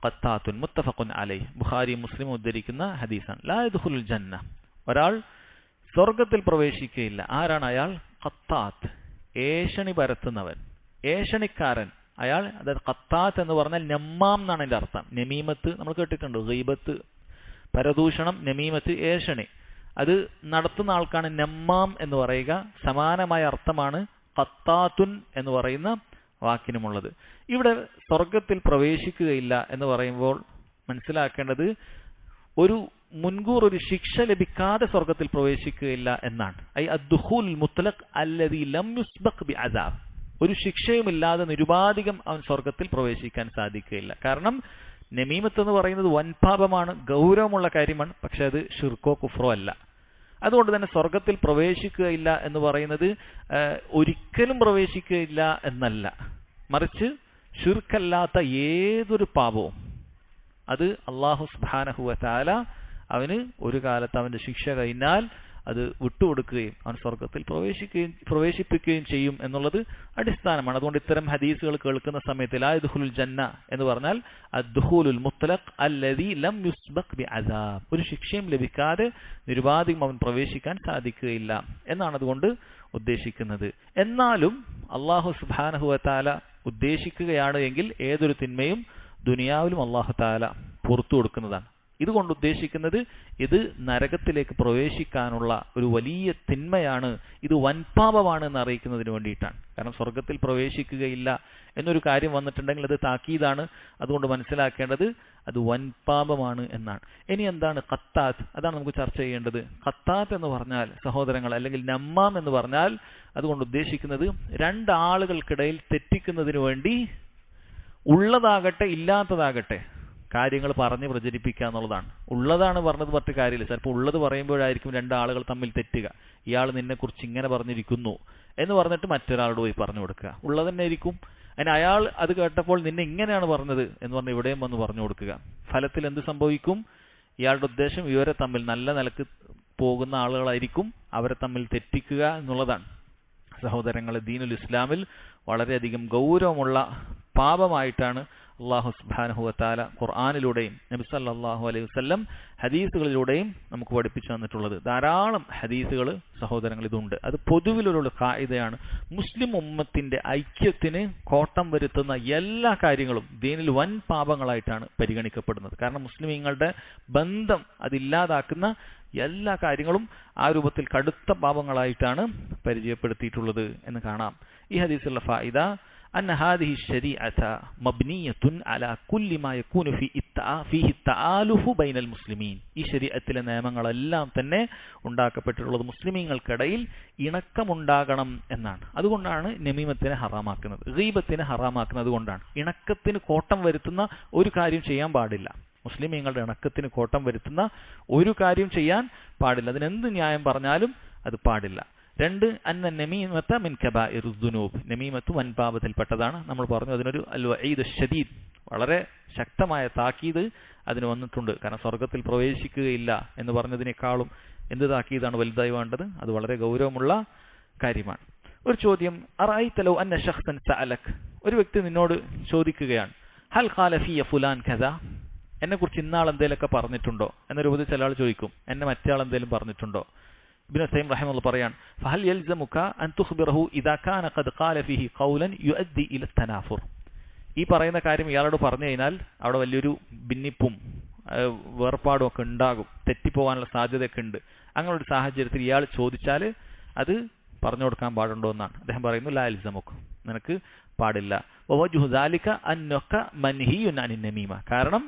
قطات متفق عليه, ബുഖാരി മുസ്ലിം ഉദ്ധരിക്കുന്ന ഹദീസാണ്. لا يدخل الجنة, ഒരാൾ സ്വർഗ്ഗത്തിൽ പ്രവേശിക്കുകയില്ല. ആരാണ് അയാൾ? ഖത്താത്ത്, ഏഷണി പരത്തുന്നവൻ, ഏഷണിക്കാരൻ അയാൾ. അതായത് ഖത്താത്ത് എന്ന് പറഞ്ഞാൽ നമ്മാം എന്നാണ് അതിന്റെ അർത്ഥം. നമീമത്ത് നമ്മൾ കേട്ടിട്ടുണ്ട്, ഗീബത്ത് പരദൂഷണം, നമീമത്ത് ഏഷണി, അത് നടത്തുന്ന ആൾക്കാണ് നമ്മാം എന്ന് പറയുക. സമാനമായ അർത്ഥമാണ് ഖത്താത്തുൻ എന്ന് പറയുന്ന വാക്കിനുമുള്ളത്. ഇവിടെ സ്വർഗത്തിൽ പ്രവേശിക്കുകയില്ല എന്ന് പറയുമ്പോൾ മനസ്സിലാക്കേണ്ടത് ഒരു മുൻകൂർ ഒരു ശിക്ഷ ലഭിക്കാതെ സ്വർഗത്തിൽ പ്രവേശിക്കുകയില്ല എന്നാണ്. ഐ അദ്ദുഖൂൽ മുത്ലഖ് അല്ലദീ ലം യുസ്ബഖ് ബിഅദാബ്, ഒരു ശിക്ഷയുമില്ലാതെ നിരുപാധികം അവൻ സ്വർഗത്തിൽ പ്രവേശിക്കാൻ സാധിക്കുകയില്ല. കാരണം നമീമത്ത് എന്ന് പറയുന്നത് വൻപാപമാണ്, ഗൗരവമുള്ള കാര്യമാണ്. പക്ഷെ അത് ഷിർക്കോ കുഫ്രോ അല്ല. അതുകൊണ്ട് തന്നെ സ്വർഗത്തിൽ പ്രവേശിക്കുകയില്ല എന്ന് പറയുന്നത് ഒരിക്കലും പ്രവേശിക്കുകയില്ല എന്നല്ല, മറിച്ച് ശിർക്കല്ലാത്ത ഏതൊരു പാപവും അത് അല്ലാഹു സുബ്ഹാനഹു വ തആല അവന് ഒരു കാലത്ത് അവന്റെ ശിക്ഷ കഴിഞ്ഞാൽ അത് വിട്ടുകൊടുക്കുകയും അവൻ സ്വർഗത്തിൽ പ്രവേശിപ്പിക്കുകയും ചെയ്യും എന്നുള്ളത് അടിസ്ഥാനമാണ്. അതുകൊണ്ട് ഇത്തരം ഹദീസുകൾ കേൾക്കുന്ന സമയത്ത് ലാ യദ്ഖുലുൽ ജന്ന എന്ന് പറഞ്ഞാൽ അദ്ഖുലുൽ മുത്ലഖ് അല്ലദീ ലം യുസ്ബഖ് ബിഅദാബ്, ഒരു ശിക്ഷയും ലഭിക്കാതെ നിരുപാധികം അവൻ പ്രവേശിക്കാൻ സാധിക്കുകയില്ല എന്നാണ് അതുകൊണ്ട് ഉദ്ദേശിക്കുന്നത്. എന്നാലും അല്ലാഹു സുബ്ഹാനഹു വ തആല ഉദ്ദേശിക്കുകയാണ് എങ്കിൽ ഏതൊരു തിന്മയും ദുനിയാവിലും അല്ലാഹു തആല പുറത്തു കൊടുക്കുന്നതാണ്. ഇതുകൊണ്ട് ഉദ്ദേശിക്കുന്നത് ഇത് നരകത്തിലേക്ക് പ്രവേശിക്കാനുള്ള ഒരു വലിയ തിന്മയാണ്, ഇത് വൻപാപമാണ് എന്ന് അറിയിക്കുന്നതിന് വേണ്ടിയിട്ടാണ്. കാരണം സ്വർഗത്തിൽ പ്രവേശിക്കുകയില്ല എന്നൊരു കാര്യം വന്നിട്ടുണ്ടെങ്കിൽ അത് താക്കീതാണ്. അതുകൊണ്ട് മനസ്സിലാക്കേണ്ടത് അത് വൻപാപമാണ് എന്നാണ്. ഇനി എന്താണ് ഖത്താത്ത്? അതാണ് നമുക്ക് ചർച്ച ചെയ്യേണ്ടത്. ഖത്താത്ത് എന്ന് പറഞ്ഞാൽ സഹോദരങ്ങൾ, അല്ലെങ്കിൽ നമ്മാം എന്ന് പറഞ്ഞാൽ അതുകൊണ്ട് ഉദ്ദേശിക്കുന്നത് രണ്ടാളുകൾക്കിടയിൽ തെറ്റിക്കുന്നതിന് വേണ്ടി ഉള്ളതാകട്ടെ ഇല്ലാത്തതാകട്ടെ കാര്യങ്ങൾ പറഞ്ഞ് പ്രചരിപ്പിക്കുക എന്നുള്ളതാണ്. ഉള്ളതാണ് പറഞ്ഞത് മറ്റു കാര്യമില്ല. ചിലപ്പോൾ ഉള്ളത് പറയുമ്പോഴായിരിക്കും രണ്ടാളുകൾ തമ്മിൽ തെറ്റുക. ഇയാൾ നിന്നെക്കുറിച്ച് ഇങ്ങനെ പറഞ്ഞിരിക്കുന്നു എന്ന് പറഞ്ഞിട്ട് മറ്റൊരാളോട് പോയി പറഞ്ഞു കൊടുക്കുക. ഉള്ളത് തന്നെ ആയിരിക്കും. അതിന് അയാൾ അത് കേട്ടപ്പോൾ നിന്നെ ഇങ്ങനെയാണ് പറഞ്ഞത് എന്ന് പറഞ്ഞ് ഇവിടെയും വന്ന് പറഞ്ഞു കൊടുക്കുക. ഫലത്തിൽ എന്ത് സംഭവിക്കും? ഇയാളുടെ ഉദ്ദേശം ഇവരെ തമ്മിൽ നല്ല നിലക്ക് പോകുന്ന ആളുകളായിരിക്കും, അവരെ തമ്മിൽ തെറ്റിക്കുക എന്നുള്ളതാണ്. സഹോദരങ്ങളെ, ദീനുൽ ഇസ്ലാമിൽ വളരെയധികം ഗൗരവമുള്ള പാപമായിട്ടാണ് അല്ലാഹു സുബ്ഹാനഹു വ തആല ഖുർആനിലൂടെയും നബി സല്ലല്ലാഹു അലൈഹി വസല്ലം ഹദീസുകളിലൂടെയും നമുക്ക് പഠിപ്പിച്ചു തന്നിട്ടുള്ളത്. ധാരാളം ഹദീസുകൾ സഹോദരങ്ങൾ ഇതുണ്ട്. അത് പൊതുവിലൊരു ഖായിദയാണ്. മുസ്ലിം ഉമ്മത്തിന്റെ ഐക്യത്തിന് കോട്ടം വരുത്തുന്ന എല്ലാ കാര്യങ്ങളും ദീനിൽ വൻ പാപങ്ങളായിട്ടാണ് പരിഗണിക്കപ്പെടുന്നത്. കാരണം മുസ്ലിമീങ്ങളുടെ ബന്ധം അതില്ലാതാക്കുന്ന എല്ലാ കാര്യങ്ങളും ആ രൂപത്തിൽ കടുത്ത പാപങ്ങളായിട്ടാണ് പരിചയപ്പെടുത്തിയിട്ടുള്ളത് എന്ന് കാണാം. ഈ ഹദീസിലുള്ള ഫായിദ أن هذه الشريعة مبنية على كل ما يكون فيه التآلف بين المسلمين. ഈ ശരീഅത്തിലെ നിയമങ്ങളെല്ലാം തന്നെ ഉണ്ടാക്കപ്പെട്ടിട്ടുള്ളത് മുസ്ലിമീങ്ങൾക്കിടയിൽ ഇണക്കമുണ്ടാകണം എന്നാണ്. അതുകൊണ്ടാണ് നമീമത്തിനെ ഹറാമാക്കുന്നത്, ഗീബത്തിനെ ഹറാമാക്കുന്നത് കൊണ്ടാണ്. ഇണക്കത്തിന് കോട്ടം വരുത്തുന്ന ഒരു കാര്യം ചെയ്യാൻ പാടില്ല. മുസ്ലിമീങ്ങളുടെ ഇണക്കത്തിന് കോട്ടം വരുത്തുന്ന ഒരു കാര്യം ചെയ്യാൻ പാടില്ല. അതിനെന്ത് ന്യായം പറഞ്ഞാലും അത് പാടില്ല. രണ്ട്, അന്ന നമീമത മിൻ കബായിറുദ് ദുനൂബ്, നമീമത്ത് വൻപാപത്തിൽപ്പെട്ടതാണ്. നമ്മൾ പറഞ്ഞു അതിനൊരു അൽ വഈദ് ശദീദ്, വളരെ ശക്തമായ താക്കീത് അതിന് വന്നിട്ടുണ്ട്. കാരണം സ്വർഗത്തിൽ പ്രവേശിക്കുകയില്ല എന്ന് പറഞ്ഞതിനേക്കാളും എന്ത് താക്കീതാണ് വലുതായി വേണ്ടത്? അത് വളരെ ഗൗരവമുള്ള കാര്യമാണ്. ഒരു ചോദ്യം, അറഅയ്ത ലൗ അന്ന ശഖ്സൻ സഅലക്, ഒരു വ്യക്തി നിന്നോട് ചോദിക്കുകയാണ്, ഹൽ ഖാല ഫിയ ഫുലാൻ കദാ, എന്നെക്കുറിച്ച് ഇന്നാൾ എന്തെങ്കിലുമൊക്കെ പറഞ്ഞിട്ടുണ്ടോ എന്നൊരു രൂപത്തിൽ ചില ആൾ ചോദിക്കും, എന്നെ മറ്റേ ആൾ എന്തെങ്കിലും പറഞ്ഞിട്ടുണ്ടോ? ഇബ്നു തൈം റഹിമഹുല്ലാഹ് പറയാൻ, ഫഹൽ യൽസമുക അൻ തുഖ്ബിറഹു ഇദാ കാന ഖദ് ഖാല ഫീഹി ഖൗലൻ യുഅദ്ദി ഇല തനാഫുർ. ഈ പറയുന്ന കാര്യം ഇയാളോട് പറഞ്ഞു കഴിഞ്ഞാൽ അവിടെ വലിയൊരു ഭിന്നിപ്പും വേർപാടും ഒക്കെ ഉണ്ടാകും, തെറ്റിപ്പോകാനുള്ള സാധ്യതയൊക്കെ ഉണ്ട്. അങ്ങനെ ഒരു സാഹചര്യത്തിൽ ഇയാൾ ചോദിച്ചാൽ അത് പറഞ്ഞു കൊടുക്കാൻ പാടുണ്ടോ എന്നാണ് അദ്ദേഹം പറയുന്നു. ലാ യൽസമുക, നിനക്ക് പാടില്ല. വവജ്ഹു ദാലിക അന്നക മൻഹിയുൻ അനിൻ നമീമ, കാരണം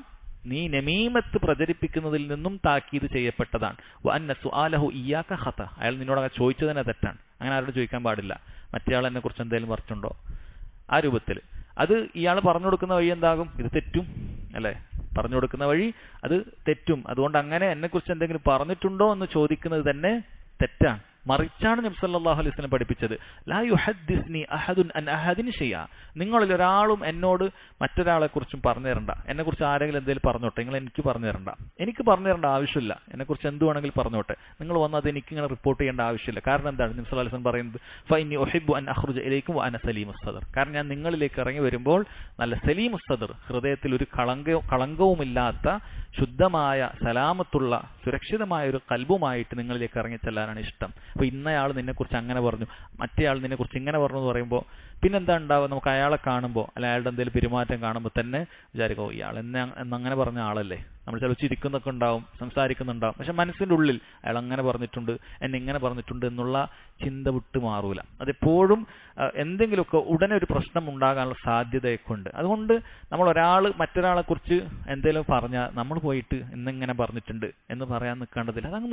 നീ നമീമത്ത് പ്രചരിപ്പിക്കുന്നതിൽ നിന്നും താക്കീത് ചെയ്യപ്പെട്ടതാണ്. വഅന്ന സുആലഹു ഇയ്യാക ഖത, അയാൾ നിന്നോട് ചോദിച്ചത് തന്നെ തെറ്റാണ്. അങ്ങനെ ആരോട് ചോദിക്കാൻ പാടില്ല. മറ്റേയാൾ എന്നെ കുറിച്ച് എന്തെങ്കിലും പറഞ്ഞിട്ടുണ്ടോ ആ രൂപത്തിൽ അത് ഇയാൾ പറഞ്ഞു കൊടുക്കുന്ന വഴി എന്താകും? ഇത് തെറ്റും അല്ലേ? പറഞ്ഞു കൊടുക്കുന്ന വഴി അത് തെറ്റും. അതുകൊണ്ട് അങ്ങനെ എന്നെക്കുറിച്ച് എന്തെങ്കിലും പറഞ്ഞിട്ടുണ്ടോ എന്ന് ചോദിക്കുന്നത് തന്നെ തെറ്റാണ്. മറിച്ചാണ് നബി സല്ലല്ലാഹു അലൈഹി വസല്ലം പഠിപ്പിച്ചത്, ലാ യുഹദ്ദിസ്നി അഹദുൻ അൻ അഹദിൻ ഷൈഅ, നിങ്ങളിൽ ഒരാളും എന്നോട് മറ്റൊരാളെ കുറിച്ചും പറഞ്ഞു തരണ്ട. എന്നെക്കുറിച്ച് ആരെങ്കിലും എന്തെങ്കിലും പറഞ്ഞോട്ടെ, നിങ്ങൾ എനിക്ക് പറഞ്ഞു തരണ്ട. എനിക്ക് പറഞ്ഞു തരേണ്ട ആവശ്യമില്ല. എന്നെക്കുറിച്ച് എന്ത് വേണമെങ്കിലും പറഞ്ഞോട്ടെ, നിങ്ങൾ വന്ന് അത് എനിക്ക് ഇങ്ങനെ റിപ്പോർട്ട് ചെയ്യേണ്ട ആവശ്യമില്ല. കാരണം എന്താണ്? നബി സല്ലല്ലാഹു അലൈഹി വസല്ലം പറയുന്നത്, ഫഇന്നി ഉഹിബ്ബു അൻ അഖ്റുജ ഇലൈക്കും വഅന സലീമുസ് സദർ, കാരണം ഞാൻ നിങ്ങളിലേക്ക് ഇറങ്ങി വരുമ്പോൾ നല്ല സലീമുസ് സദർ, ഹൃദയത്തിൽ ഒരു കളങ്കവുമില്ലാത്ത ശുദ്ധമായ സലാമത്തുള്ള സുരക്ഷിതമായ ഒരു കൽബുമായിട്ട് നിങ്ങളിലേക്ക് ഇറങ്ങി ചെല്ലാനാണ് ഇഷ്ടം. അപ്പോൾ ഇന്നയാൾ നിന്നെക്കുറിച്ച് അങ്ങനെ പറഞ്ഞു, മറ്റേയാൾ നിന്നെക്കുറിച്ച് ഇങ്ങനെ പറഞ്ഞു എന്ന് പറയുമ്പോൾ പിന്നെന്താ ഉണ്ടാവുക? നമുക്ക് അയാളെ കാണുമ്പോൾ അല്ല അയാളുടെ എന്തെങ്കിലും പെരുമാറ്റം കാണുമ്പോൾ തന്നെ വിചാരിക്കും, ഇയാൾ എന്നങ്ങനെ പറഞ്ഞ ആളല്ലേ. നമ്മൾ ചില ചിരിക്കുന്നൊക്കെ ഉണ്ടാവും, സംസാരിക്കുന്നുണ്ടാവും, പക്ഷെ മനസ്സിൻ്റെ ഉള്ളിൽ അയാൾ അങ്ങനെ പറഞ്ഞിട്ടുണ്ട്, എന്നെ ഇങ്ങനെ പറഞ്ഞിട്ടുണ്ട് എന്നുള്ള ചിന്ത വിട്ട് മാറൂല. അതെപ്പോഴും എന്തെങ്കിലുമൊക്കെ ഉടനെ ഒരു പ്രശ്നം ഉണ്ടാകാനുള്ള സാധ്യതയൊക്കെ ഉണ്ട്. അതുകൊണ്ട് നമ്മൾ മറ്റൊരാളെ കുറിച്ച് എന്തെങ്കിലും പറഞ്ഞാൽ നമ്മൾ പോയിട്ട് ഇന്നിങ്ങനെ പറഞ്ഞിട്ടുണ്ട് എന്ന് പറയാൻ നിൽക്കേണ്ടതില്ല. അതങ്ങ്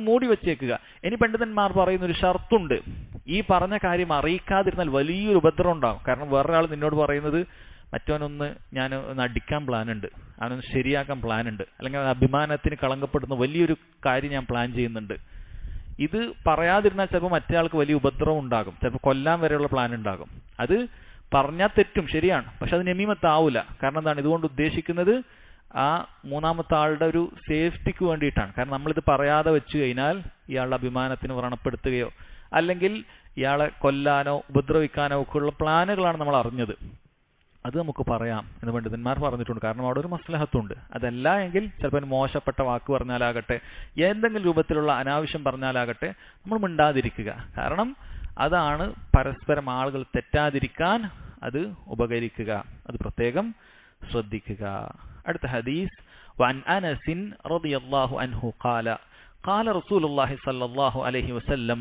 മൂടി വെച്ചേക്കുക. ഇനി പണ്ഡിതന്മാർ പറയുന്ന ഒരു ഷർത്തുണ്ട്, ഈ പറഞ്ഞ കാര്യം അറിയിക്കാതിരുന്നാൽ വലിയൊരു ഉപദ്രവം ഉണ്ടാകും. കാരണം വേറൊരാൾ നിന്നോട് പറയുന്നത്, മറ്റവനൊന്ന് ഞാൻ ഒന്ന് അടിക്കാൻ പ്ലാൻ ഉണ്ട്, അവനൊന്ന് ശരിയാക്കാൻ പ്ലാൻ ഉണ്ട്, അല്ലെങ്കിൽ അഭിമാനത്തിന് കളങ്കപ്പെടുന്ന വലിയൊരു കാര്യം ഞാൻ പ്ലാൻ ചെയ്യുന്നുണ്ട്. ഇത് പറയാതിരുന്നാൽ ചിലപ്പോൾ മറ്റേ ആൾക്ക് വലിയ ഉപദ്രവം ഉണ്ടാകും, ചിലപ്പോൾ കൊല്ലാൻ വരെയുള്ള പ്ലാൻ ഉണ്ടാകും. അത് പറഞ്ഞാൽ തെറ്റും, ശരിയാണ്, പക്ഷെ അത് നമീമത്താവൂല. കാരണം എന്താണ് ഇതുകൊണ്ട് ഉദ്ദേശിക്കുന്നത്? ആ മൂന്നാമത്തെ ആളുടെ ഒരു സേഫ്റ്റിക്ക് വേണ്ടിയിട്ടാണ്. കാരണം നമ്മളിത് പറയാതെ വെച്ച് കഴിഞ്ഞാൽ ഇയാളുടെ അഭിമാനത്തിന് വ്രണപ്പെടുത്തുകയോ അല്ലെങ്കിൽ ഇയാളെ കൊല്ലാനോ ഉപദ്രവിക്കാനോ ഒക്കെ ഉള്ള പ്ലാനുകളാണ് നമ്മൾ അറിഞ്ഞത്. അത് നമുക്ക് പറയാം എന്ന് പണ്ഡിതന്മാർ പറഞ്ഞിട്ടുണ്ട്. കാരണം അവിടെ ഒരു മസ്ലഹത്തുണ്ട്. അതല്ല എങ്കിൽ ചിലപ്പോൾ മോശപ്പെട്ട വാക്ക് പറഞ്ഞാലാകട്ടെ, ഏതെങ്കിലും രൂപത്തിലുള്ള അനാവശ്യം പറഞ്ഞാലാകട്ടെ നമ്മൾ മിണ്ടാതിരിക്കുക. കാരണം അതാണ് പരസ്പരം ആളുകൾ തെറ്റാതിരിക്കാൻ അത് ഉപകരിക്കുക. അത് പ്രത്യേകം ശ്രദ്ധിക്കുക. അടുത്ത ഹദീസ്, വഅൻ അനസ് റളിയല്ലാഹു അൻഹു ഖാല ഖാല റസൂലുള്ളാഹി സ്വല്ലല്ലാഹു അലൈഹി വസല്ലം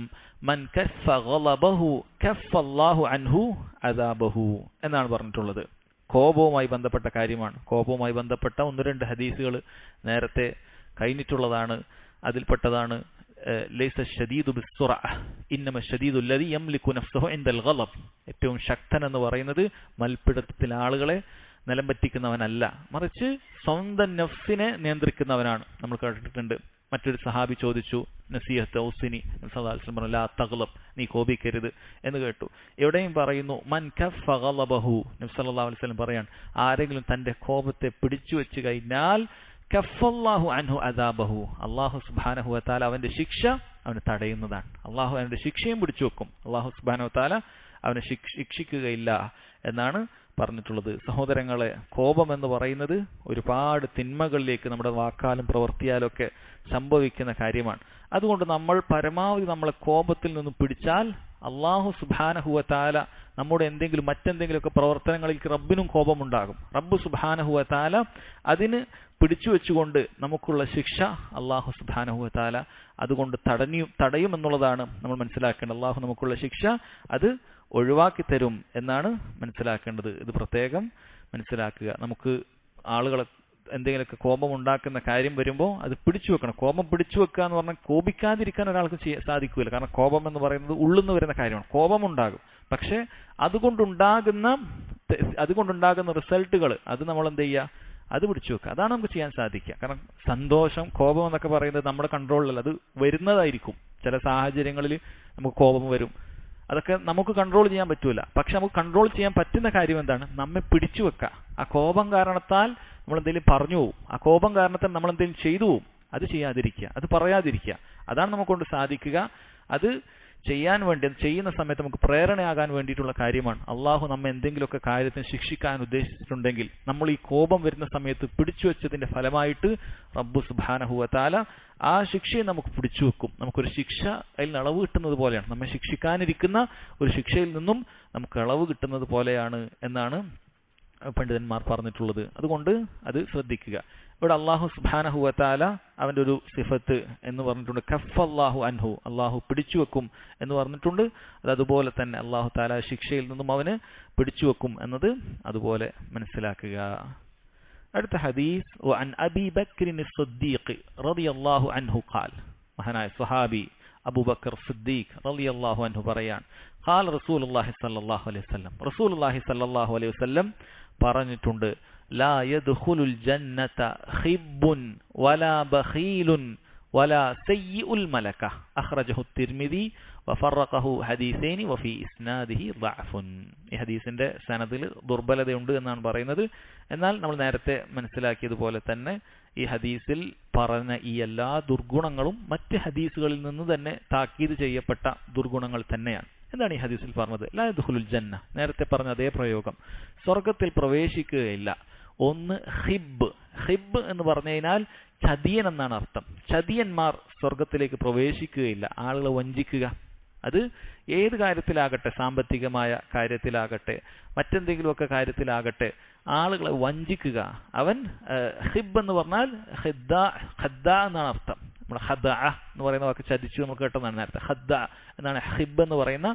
മൻ കഫ ഗളബഹു കഫല്ലാഹു അൻഹു അദാബഹു എന്നാണ് പറഞ്ഞിട്ടുള്ളത്. കോപവുമായി ബന്ധപ്പെട്ട കാര്യമാണ്. കോപവുമായി ബന്ധപ്പെട്ട 1-2 ഹദീസുകൾ നേരത്തെ കഴിഞ്ഞിട്ടുള്ളതാണ്. അതിൽപ്പെട്ടതാണ് ലൈസ ശദീദു ബിസ്സുറഅ ഇന്നമ ശദീദു അല്ലദി യംലികു നഫ്സഹു ഇൻദൽ ഗളബ്. ഏറ്റവും ശക്തൻ എന്ന് പറയുന്നത് മൽപ്പിടുത്തത്തിൽ ആളുകളെ നിലം പറ്റിക്കുന്നവനല്ല, മറിച്ച് സ്വന്തം നഫ്സിനെ നിയന്ത്രിക്കുന്നവനാണ്. നമ്മൾ കേട്ടിട്ടുണ്ട്. മറ്റൊരു സഹാബി ചോദിച്ചു, നസീഹത്ത് ഔസിനി, ലാ തഗ്ലബ്, നീ കോപിക്കരുത് എന്ന് കേട്ടു. എവിടെയും പറയുന്നു മൻ കഫ ഗളബഹു, നബി സല്ലല്ലാഹു അലൈഹി വസല്ലം പറയാണ്, ആരെങ്കിലും തന്റെ കോപത്തെ പിടിച്ചു വെച്ച് കഴിഞ്ഞാൽ കഫല്ലാഹു അൻഹു അദാബഹു, അല്ലാഹു സുബ്ഹാനഹു വ തആല അവന്റെ ശിക്ഷ അവന് തടയുന്നതാണ്. അല്ലാഹു അവന്റെ ശിക്ഷയും പിടിച്ചു വെക്കും. അല്ലാഹു സുബ്ഹാനഹു വ തആല അവനെ ശിക്ഷിക്കുകയില്ല എന്നാണ് പറഞ്ഞിട്ടുള്ളത്. സഹോദരങ്ങളെ, കോപം എന്ന് പറയുന്നത് ഒരുപാട് തിന്മകളിലേക്ക് നമ്മുടെ വാക്കാലും പ്രവൃത്തിയാലും ഒക്കെ സംഭവിക്കുന്ന കാര്യമാണ്. അതുകൊണ്ട് നമ്മൾ പരമാവധി നമ്മളെ കോപത്തിൽ നിന്നും പിടിച്ചാൽ അല്ലാഹു സുബ്ഹാനഹു വ തആല നമ്മുടെ മറ്റെന്തെങ്കിലുമൊക്കെ പ്രവർത്തനങ്ങളിലേക്ക് റബ്ബിനും കോപമുണ്ടാകും. റബ്ബ് സുബ്ഹാനഹു വ തആല അതിന് പിടിച്ചു വെച്ചുകൊണ്ട് നമുക്കുള്ള ശിക്ഷ അല്ലാഹു സുബ്ഹാനഹു വ തആല അതുകൊണ്ട് തടയും എന്നുള്ളതാണ് നമ്മൾ മനസ്സിലാക്കേണ്ടത്. അല്ലാഹു നമുക്കുള്ള ശിക്ഷ അത് ഒഴിവാക്കി തരും എന്നാണ് മനസ്സിലാക്കേണ്ടത്. ഇത് പ്രത്യേകം മനസ്സിലാക്കുക. നമുക്ക് ആളുകളെ എന്തെങ്കിലുമൊക്കെ കോപം ഉണ്ടാക്കുന്ന കാര്യം വരുമ്പോൾ അത് പിടിച്ചു വെക്കണം. കോപം പിടിച്ചു വെക്കുക എന്ന് പറഞ്ഞാൽ കോപിക്കാതിരിക്കാൻ ഒരാൾക്ക് സാധിക്കില്ല. കാരണം കോപം എന്ന് പറയുന്നത് ഉള്ളുന്ന് വരുന്ന കാര്യമാണ്. കോപമുണ്ടാകും, പക്ഷെ അതുകൊണ്ടുണ്ടാകുന്ന റിസൾട്ടുകൾ അത് നമ്മൾ എന്ത് ചെയ്യുക? അത് പിടിച്ചു വെക്കുക. അതാണ് നമുക്ക് ചെയ്യാൻ സാധിക്കുക. കാരണം സന്തോഷം, കോപം എന്നൊക്കെ പറയുന്നത് നമ്മുടെ കൺട്രോളിലല്ല, അത് വരുന്നതായിരിക്കും. ചില സാഹചര്യങ്ങളിൽ നമുക്ക് കോപം വരും. അതൊക്കെ നമുക്ക് കൺട്രോൾ ചെയ്യാൻ പറ്റൂല. പക്ഷെ നമുക്ക് കൺട്രോൾ ചെയ്യാൻ പറ്റുന്ന കാര്യം എന്താണ്? നമ്മെ പിടിച്ചു വെക്കുക. ആ കോപം കാരണത്താൽ നമ്മൾ എന്തെങ്കിലും പറഞ്ഞു പോവും, ആ കോപം കാരണത്താൽ നമ്മൾ എന്തെങ്കിലും ചെയ്തു പോവും. അത് ചെയ്യാതിരിക്കുക, അത് പറയാതിരിക്കുക. അതാണ് നമുക്കൊണ്ട് സാധിക്കുക. അത് ചെയ്യാൻ വേണ്ടി, അത് ചെയ്യുന്ന സമയത്ത് നമുക്ക് പ്രേരണയാകാൻ വേണ്ടിയിട്ടുള്ള കാര്യമാണ്. അള്ളാഹു നമ്മെ എന്തെങ്കിലുമൊക്കെ കാര്യത്തിന് ശിക്ഷിക്കാൻ ഉദ്ദേശിച്ചിട്ടുണ്ടെങ്കിൽ നമ്മൾ ഈ കോപം വരുന്ന സമയത്ത് പിടിച്ചു വെച്ചതിന്റെ ഫലമായിട്ട് റബ്ബ് സുബ്ഹാനഹു വ തആല ആ ശിക്ഷയെ നമുക്ക് പിടിച്ചു വെക്കും. നമുക്കൊരു ശിക്ഷ അതിൽ അളവ് കിട്ടുന്നത് പോലെയാണ്. നമ്മെ ശിക്ഷിക്കാനിരിക്കുന്ന ഒരു ശിക്ഷയിൽ നിന്നും നമുക്ക് അളവ് കിട്ടുന്നത് പോലെയാണ് എന്നാണ് പണ്ഡിതന്മാർ പറഞ്ഞിട്ടുള്ളത്. അതുകൊണ്ട് അത് ശ്രദ്ധിക്കുക. ഇവിടെ അല്ലാഹു സുബ്ഹാനഹു വ തആല അവന്റെ ഒരു സിഫത്ത് എന്ന് പറഞ്ഞിട്ടുണ്ട്, കഫല്ലാഹു അൻഹു, അല്ലാഹു പിടിച്ചു വെക്കും എന്ന് പറഞ്ഞിട്ടുണ്ട്. അത് അതുപോലെ തന്നെ അല്ലാഹു തആല ശിക്ഷയിൽ നിന്നും അവന് പിടിച്ചു വെക്കും എന്നത് അതുപോലെ മനസ്സിലാക്കുക. അടുത്ത ഹദീസ്, വഅൻ അബീ ബക്രിൻ സിദ്ദീഖ് റളിയല്ലാഹു അൻഹു ഖാൽ, മഹാനായ സ്വഹാബി അബൂബക്കർ സിദ്ദീഖ് റളിയല്ലാഹു അൻഹു പറയാൻ, ഖാല റസൂലുള്ളാഹി സ്വല്ലല്ലാഹു അലൈഹി വസല്ലം, റസൂലുള്ളാഹി സ്വല്ലല്ലാഹു അലൈഹി വസല്ലം പറഞ്ഞിട്ടുണ്ട്, ലാ യദ്ഖുലുൽ ജന്നത ഖിബ്ബുൻ വലാ ബഖീലുൻ വലാ സയ്യിഉൽ മലക, അഖ്റജഹു തിർമിദി വഫറഖഹു ഹദീസൈനി വഫി ഇസ്നാദിഹി ളഅഫുൻ. ഈ ഹദീസിന്റെ സനദിൽ ദുർബലതയുണ്ട് എന്നാണ് പറയുന്നത്. എന്നാൽ നമ്മൾ നേരത്തെ മനസ്സിലാക്കിയതുപോലെ തന്നെ ഈ ഹദീസിൽ പറഞ്ഞ ഈ എല്ലാ ദുർഗുണങ്ങളും മറ്റ് ഹദീസുകളിൽ നിന്ന് തന്നെ താക്കീത് ചെയ്യപ്പെട്ട ദുർഗുണങ്ങൾ തന്നെയാണ്. എന്താണ് ഈ ഹദീസിൽ പറഞ്ഞത്? ലാ യദ്ഖുലുൽ ജന്ന, നേരത്തെ പറഞ്ഞ അതേ പ്രയോഗം, സ്വർഗത്തിൽ പ്രവേശിക്കുകയില്ല. ഒന്ന് ഖിബ്, ഖിബ് എന്ന് പറഞ്ഞു കഴിഞ്ഞാൽ ചതിയൻ എന്നാണ് അർത്ഥം. ചതിയന്മാർ സ്വർഗത്തിലേക്ക് പ്രവേശിക്കുകയില്ല. ആളുകളെ വഞ്ചിക്കുക, അത് ഏത് കാര്യത്തിലാകട്ടെ, സാമ്പത്തികമായ കാര്യത്തിലാകട്ടെ, മറ്റെന്തെങ്കിലുമൊക്കെ കാര്യത്തിലാകട്ടെ, ആളുകളെ വഞ്ചിക്കുക. അവൻ ഖിബ് എന്ന് പറഞ്ഞാൽ ഖദ്ദ എന്നാണ് അർത്ഥം. നമ്മുടെ ഖദ്ദ എന്ന് പറയുന്ന വാക്ക് ചതിച്ചു നമുക്ക് കേട്ടതാണ് നേരത്തെ. ഖദ്ദ എന്നാണ് ഖിബ് എന്ന് പറയുന്ന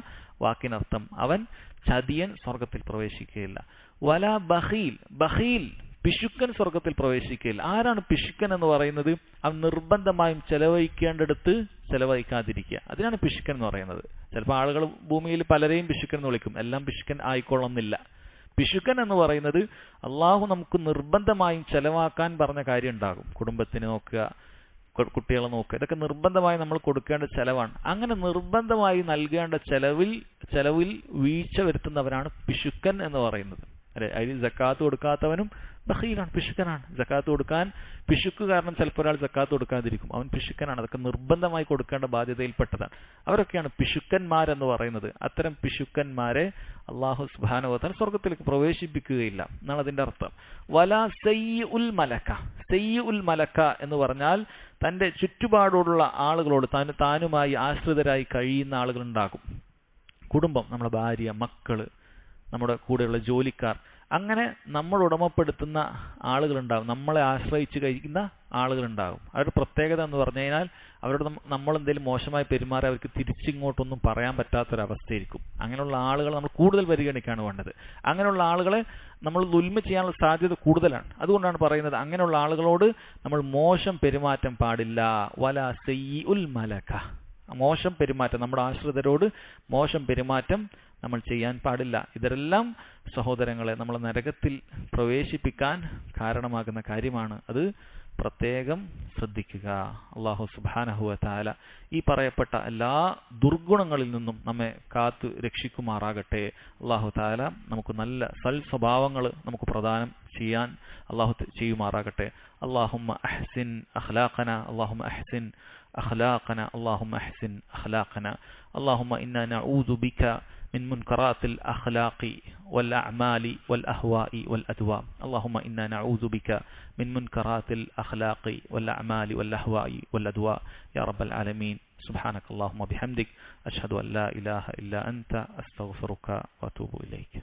വാക്കിനർത്ഥം. അവൻ ചതിയൻ സ്വർഗത്തിൽ പ്രവേശിക്കുകയില്ല. വലാ ബഖീൽ, ബഖീൽ പിശുക്കൻ സ്വർഗത്തിൽ പ്രവേശിക്കുകയില്ല. ആരാണ് പിശുക്കൻ എന്ന് പറയുന്നത്? അവൻ നിർബന്ധമായും ചെലവഴിക്കേണ്ടടുത്ത് ചെലവഴിക്കാതിരിക്കുക, അതിനാണ് പിശുക്കൻ എന്ന് പറയുന്നത്. ചിലപ്പോൾ ആളുകൾ ഭൂമിയിൽ പലരെയും പിശുക്കൻ എന്ന് വിളിക്കും, എല്ലാം പിശുക്കൻ ആയിക്കൊള്ളുന്നില്ല. പിശുക്കൻ എന്ന് പറയുന്നത് അള്ളാഹു നമുക്ക് നിർബന്ധമായും ചെലവാക്കാൻ പറഞ്ഞ കാര്യം ഉണ്ടാകും. കുടുംബത്തിന് നോക്കുക, കുട്ടികളെ നോക്കുക, ഇതൊക്കെ നിർബന്ധമായി നമ്മൾ കൊടുക്കേണ്ട ചെലവാണ്. അങ്ങനെ നിർബന്ധമായി നൽകേണ്ട ചെലവിൽ വീഴ്ച വരുത്തുന്നവരാണ് പിശുക്കൻ എന്ന് പറയുന്നത്. അല്ലെ, അതിൽ സക്കാത്ത് കൊടുക്കാത്തവനും ബഖീലാണ്, പിശുക്കനാണ്. സക്കാത്ത് കൊടുക്കാൻ പിശുക്ക് കാരണം ചിലപ്പോൾ ഒരാൾ സക്കാത്ത് കൊടുക്കാതിരിക്കും, അവൻ പിശുക്കനാണ്. അതൊക്കെ നിർബന്ധമായി കൊടുക്കേണ്ട ബാധ്യതയിൽപ്പെട്ടതാണ്. അവരൊക്കെയാണ് പിശുക്കന്മാരെന്ന് പറയുന്നത്. അത്തരം പിശുക്കന്മാരെ അല്ലാഹു സുബ്ഹാനഹു വ തആല സ്വർഗ്ഗത്തിലേക്ക് പ്രവേശിപ്പിക്കുകയില്ല എന്നാണ് അതിന്റെ അർത്ഥം. വലാ സയ്യിഉൽ മലക. സയ്യിഉൽ മലക എന്ന് പറഞ്ഞാൽ തന്റെ ചുറ്റുപാടുള്ള ആളുകളോട് താനുമായി ആശ്രിതരായി കഴിയുന്ന ആളുകളുണ്ടാകും. കുടുംബം, നമ്മുടെ ഭാര്യ, മക്കള്, നമ്മുടെ കൂടെയുള്ള ജോലിക്കാർ, അങ്ങനെ നമ്മൾ ഉടമപ്പെടുത്തുന്ന ആളുകളുണ്ടാകും, നമ്മളെ ആശ്രയിച്ച് കഴിക്കുന്ന ആളുകളുണ്ടാകും. അവരുടെ പ്രത്യേകത എന്ന് പറഞ്ഞു കഴിഞ്ഞാൽ അവരോട് നമ്മൾ എന്തെങ്കിലും മോശമായി പെരുമാറി അവർക്ക് തിരിച്ചിങ്ങോട്ടൊന്നും പറയാൻ പറ്റാത്തൊരവസ്ഥയായിരിക്കും. അങ്ങനെയുള്ള ആളുകൾ നമ്മൾ കൂടുതൽ പരിഗണിക്കുകയാണ് വേണ്ടത്. അങ്ങനെയുള്ള ആളുകളെ നമ്മൾ ദുൽമ ചെയ്യാനുള്ള സാധ്യത കൂടുതലാണ്. അതുകൊണ്ടാണ് പറയുന്നത് അങ്ങനെയുള്ള ആളുകളോട് നമ്മൾ മോശം പെരുമാറ്റം പാടില്ല. വലാ സയ്യിഉൽ മലക. മോശം പെരുമാറ്റം, നമ്മുടെ ആശ്രിതരോട് മോശം പെരുമാറ്റം നമ്മൾ ചെയ്യാൻ പാടില്ല. ഇതെല്ലാം സഹോദരങ്ങളെ നമ്മളെ നരകത്തിൽ പ്രവേശിപ്പിക്കാൻ കാരണമാകുന്ന കാര്യമാണ്. അത് പ്രത്യേകം ശ്രദ്ധിക്കുക. അല്ലാഹു സുബ്ഹാനഹു വ തആല ഈ പറയപ്പെട്ട എല്ലാ ദുർഗുണങ്ങളിൽ നിന്നും നമ്മെ കാത്തു രക്ഷിക്കുമാറാകട്ടെ. അല്ലാഹു തആല നമുക്ക് നല്ല സൽ സ്വഭാവങ്ങൾ നമുക്ക് പ്രദാനം ചെയ്യാൻ അല്ലാഹു ചെയ്യുമാറാകട്ടെ. അല്ലാഹുമ്മ അഹ്സിൻ അഖ്ലാഖന, അല്ലാഹുമ്മ അഹ്സിൻ أخلاقنا اللهم أحسن أخلاقنا اللهم إنا نعوذ بك من منكرات الأخلاق والأعمال والأهواء والأدواء اللهم إنا نعوذ بك من منكرات الأخلاق والأعمال والأهواء والأدواء يا رب العالمين سبحانك اللهم وبحمدك أشهد أن لا إله إلا أنت أستغفرك وأتوب إليك.